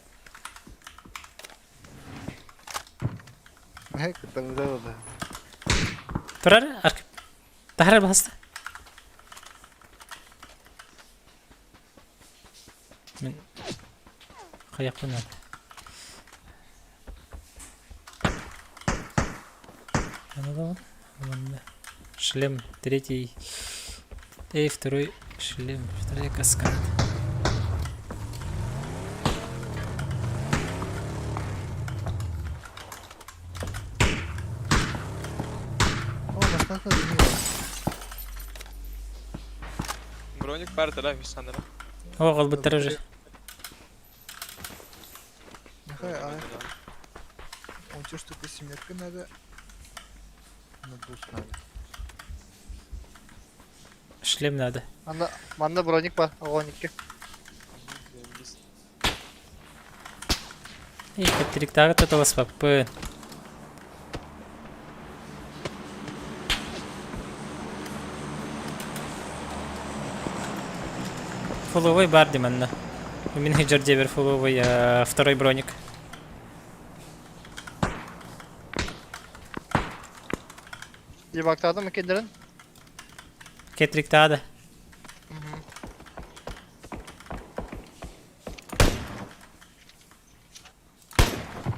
Кытымда болду. Turar, arka. Tahrar bastı. Men qayak bundan. Шлем третий. И второй шлем. Вторая каскада. О, башка дүйнө. Броник бар да bir sanırım. О, голбуттар уже. Нехай, а 10 штука семерка надо. На бус надо. Шлем надо. Manda bronik var. 12. И хитрик-тага тоталас папы. Фуловый бар деманна. У меня Джордевер фуловый, второй броник. İyi baktı mı kedilerin? Хитрик-тага.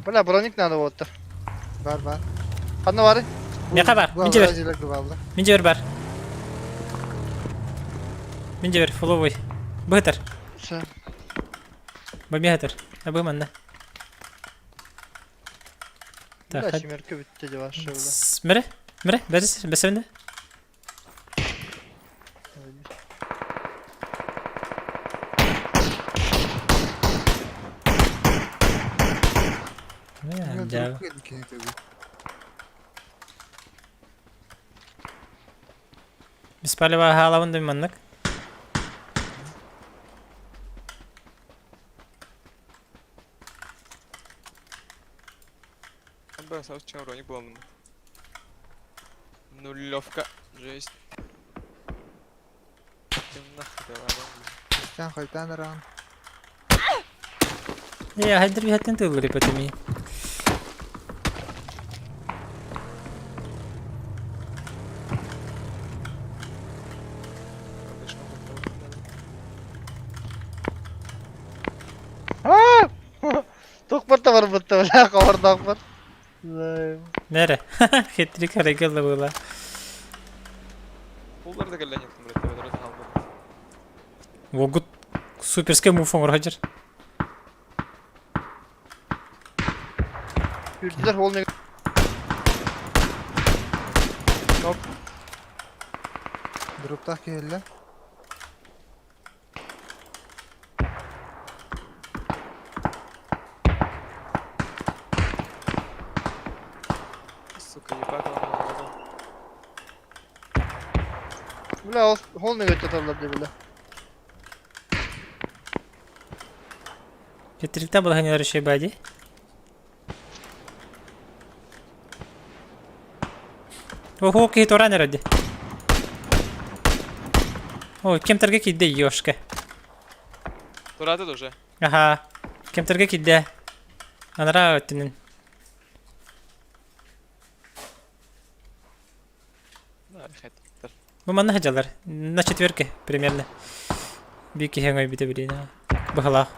Бля, bronik надо вот. Бар. Handa var. Меха бар, Бу минжевер. Бразилия гыбалды. Минжевер бар. Минжевер фуловый. Бытер. Все. Бамихатер. Абы манна. Bля, Так, семерка bitti diyor şöyle. Мире, бәсәвенде. Жабы. Беспалева халавында маннак. Ben savaş için bronik bulalım. Нулевка. Жесть. Нахуй давай. Sen kaytan aran. Я хайдер би хаттен тылы репетими. Tokbar da var bıttı bля, kavar tokbar. Нере? Хитрик харекелла була. Bunları da gelen yaptım buraya. Bunları da aldım. Вогут суперский мув оңор хажыр. Yürüdüler hol ne? Дропта келе. Bile hol ne götürürler de bile. Кеттериктен балаханялар еще бади. Ого, какие тураны ради. Ой, кемтерге кидде ёшка. Турады да уже. Ага, кемтерге кидде. Анара өттүнүн. Да, хеттер. Бу манна хаджалар. На четверке примерно. Бики хенгой бите билина. Бахала.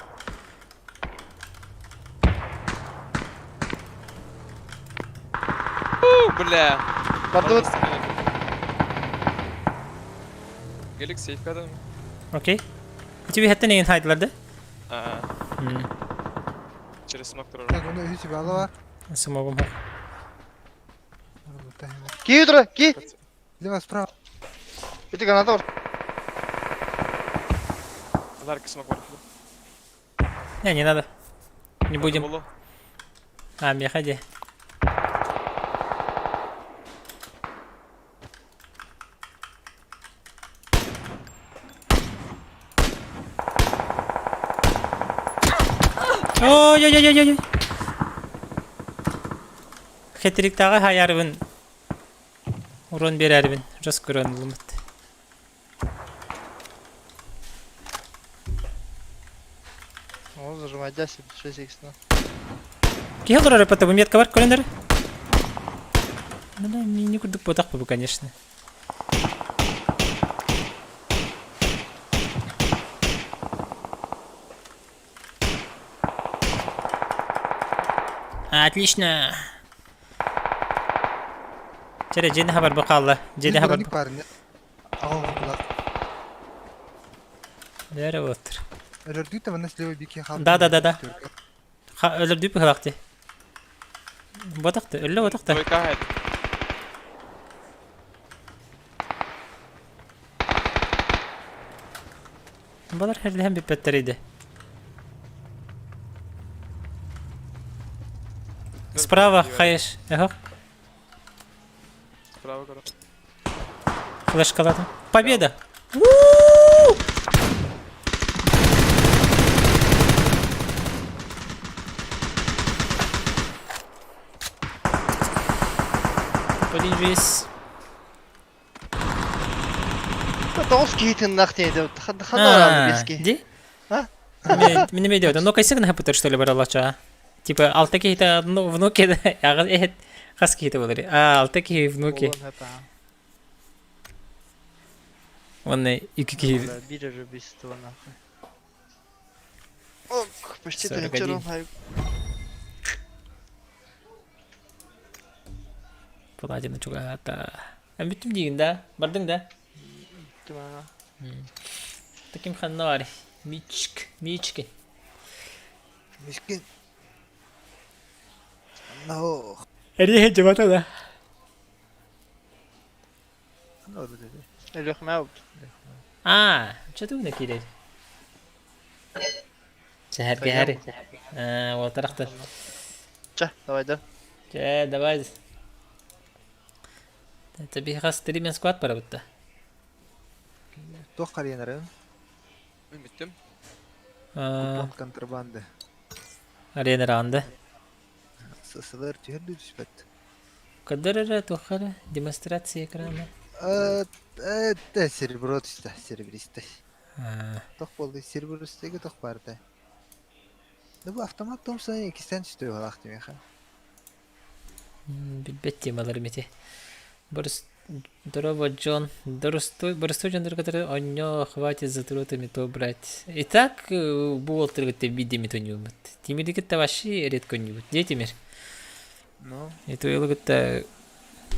Бля. Batı Gelик сейф kadar mı? Окей. Тебе хатта неген хайдыларды? Aa, через смок турар. Так, оны үйсі балы бар. Самогум хак. ки утра, ки. Лево, справа. Bir granata var. Ларки смок var. Не надо. Не будем. Bolu. А, меходи. Ой-ой-ой-ой-ой. Хетриктағы хаярбын. Урон берәрбін. Жас көрін ұлымыд. О, зажимай 10, 6х, ну. Кихел дұрары патабы метка бар, көрендер? Ну да, не күрдік ботақ бұл, конечно. Отлично. Чәрі, жені хабар бұқалды. Жені хабар Ник бар, не? Ау, бұлар. Дәрі отыр. Өлөрдік та ванна слева бике қалды. Да. Өлір дүйпі қылақты. Ботақты, өлі ботақты. Двойка хед. Балар хәрді һәм биппеттер еді. Справа, хайш. Ага, Справа коротко. флешка ладно. Победа! Подержись. Тоғыз кейтін нақтейді. Қандай оралды беске? Ди? А? Мен неме деуді, но кайсы гына хапытыр, что ли, бар алача? Типа, алты кейта внуки, да? Ағыз эхет, қас кейта болар. А, алты кей внуки. Olan hep ha. Оны iki key. Vallahi bir arı bir site var nahı. Ok, почти Сорок тенчер один. он хайп. Паладина чугата. Бүттім дейін да? Бардың да? Тумана. Таким ханна бар. Мички. Мишкин. No. Әрі жабата да. Ne oldu dedi? Elok mevd. А, что не кидает? Шәһәргә һәре. Вот тарақты. Çah, давай да. Давай. Тебе хас тримен сквад пара бутта. Тоқ қариянарын. Мен bittім. Kupon kontrabandı. Арена ранды. Сысылар түйерлі түспәт. Кадыры тухара демонстрация экраны. Серебро түсті, серебристі. Тоқ болды, серебристігі тоқ барды. Bu автомат tomsa ikisinden tutuyor olarak demek ha. Билбет темалар мете. Борс Дорого Джон. Борстой Джон, который он не хватит за трудами то брать. И так было трудно видимо то не умеет. Теми лигит вообще редко не будет. Дети мир. No. Это лигит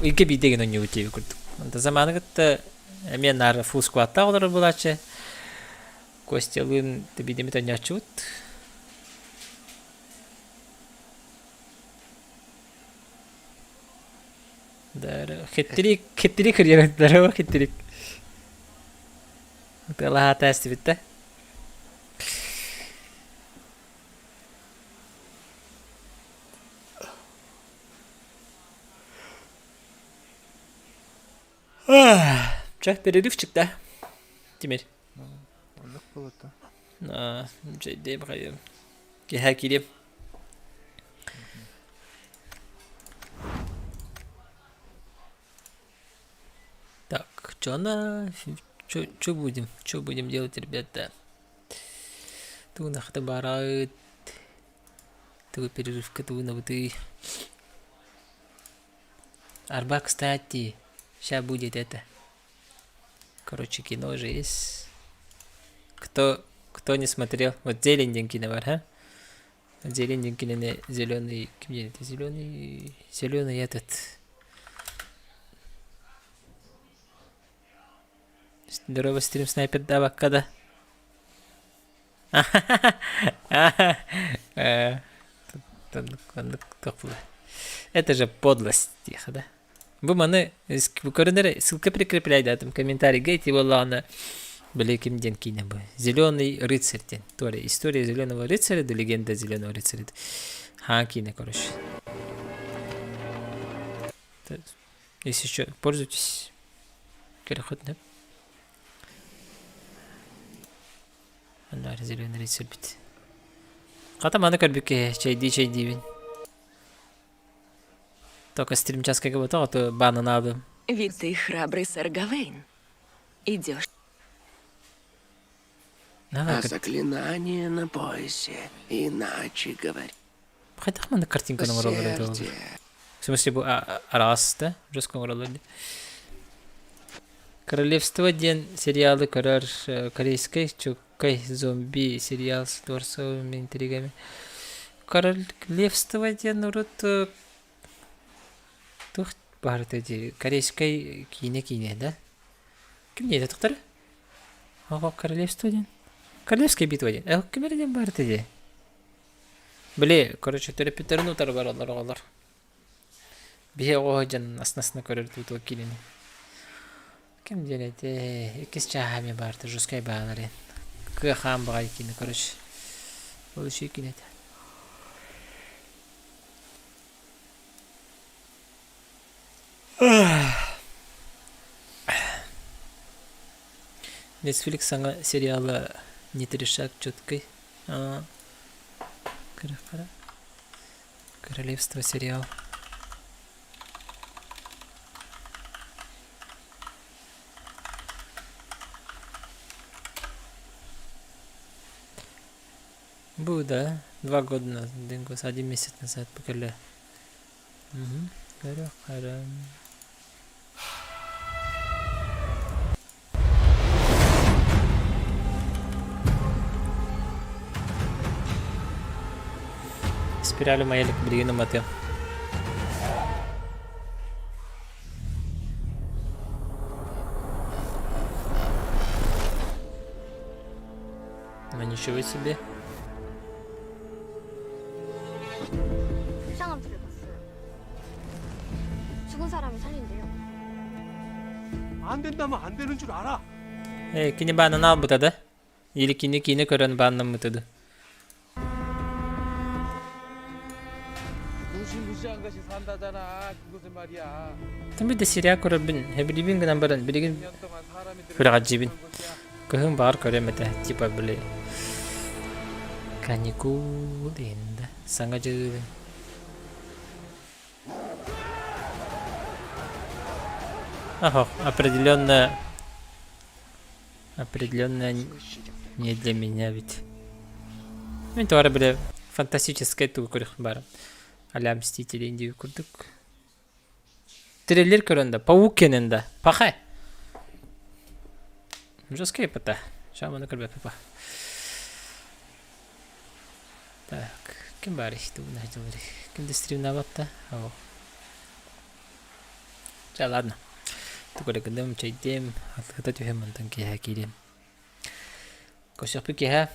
ике бидеген не будет его. Это замана гит мен нар фул скватта олар булачы. Костелын ты видимо то не чут. Да, хитрик хрен, здорово, хитрик. Ты лаха тести битте. Че, перерывчик, да? Теперь. Ондық болады. Жайдем қайым. Кеха келем. Так, что будем? Что будем делать, ребята? Тунах-то барает. Твой перерывка, туна, вот и... Арба, кстати, сейчас будет это. Короче, кино же есть. Кто не смотрел? Вот зелень кино, а? Зелень кино, зеленый... Где это? Зеленый этот... Здорово, стрим снайпер, давай, когда? Это же подлость, тихо, да? Вы маны, ссылка прикрепляй, да, там комментарий, гейте, валана. Бликим день кино. Зеленый рыцарь, тоже история зеленого рыцаря, да легенда зеленого рыцаря. Кино, короче. Если что, пользуйтесь. Переход, да? Анар зеленый рыцарь бит. Катаманы көрбүкке чайди бин. Только стрим час как будто, а то бану надо. Ведь ты храбрый сэр Гавейн. Идешь. Давай, Заклинание на поясе, иначе говоря. хотя мы картинку намалевали. В смысле, раз, да? Жестко намалевали. Королевство ден сериалы корейской, чукай зомби сериал с дворцовыми интригами. Королевство ден урут тух бар эти корейской кине, да? Кем не это доктор? Королевство ден. Королевская битва ден. Кем это бар эти? Бле, короче, терапевтарнутар бар олар. Бие ожан аснасына көрөр тут окилин. Кем делете? Икис чахами барты жускай балары. Кыхам багай кине, короче. Болушу кинет. Netflix саңа сериалы не трешак чёткой. Королевство сериал. Был, да? 2 года назад, 1 месяц назад, покорля. Спирали моя ликбригина маты. Ну ничего себе. 불쌍한 불을 봤어요. 죽은 사람을 살린대요. 안 된다면 안 되는 줄 알아. Kini bana ne yaptı? Или kini körön bana mı dedi? 무시무시한 것이 산다잖아. 그것은 말이야. Tabii de Siriya köröbün. Hebilibin giden baran. Birigin 2년 동안 사람이 Fırgacibin. 들어간 것이야. Kıhın bağır köremete. Tipa böyle. Каникул енді. Саңа Ага, определенно не для меня ведь. Ну, это были фантастическая тур бар. А-ля Мстители Индию курдук. Трейлер көрінді. Паук кенінді. Пахай. Жесткий пата. Шаманы көрбе папа. Так, кем бар işte bu nerede var? Kimde stream navatta? О. Ча, ладно. Только рекомендуем чайдем. Отхватать время, там кеха кирим. Косяк пикеха.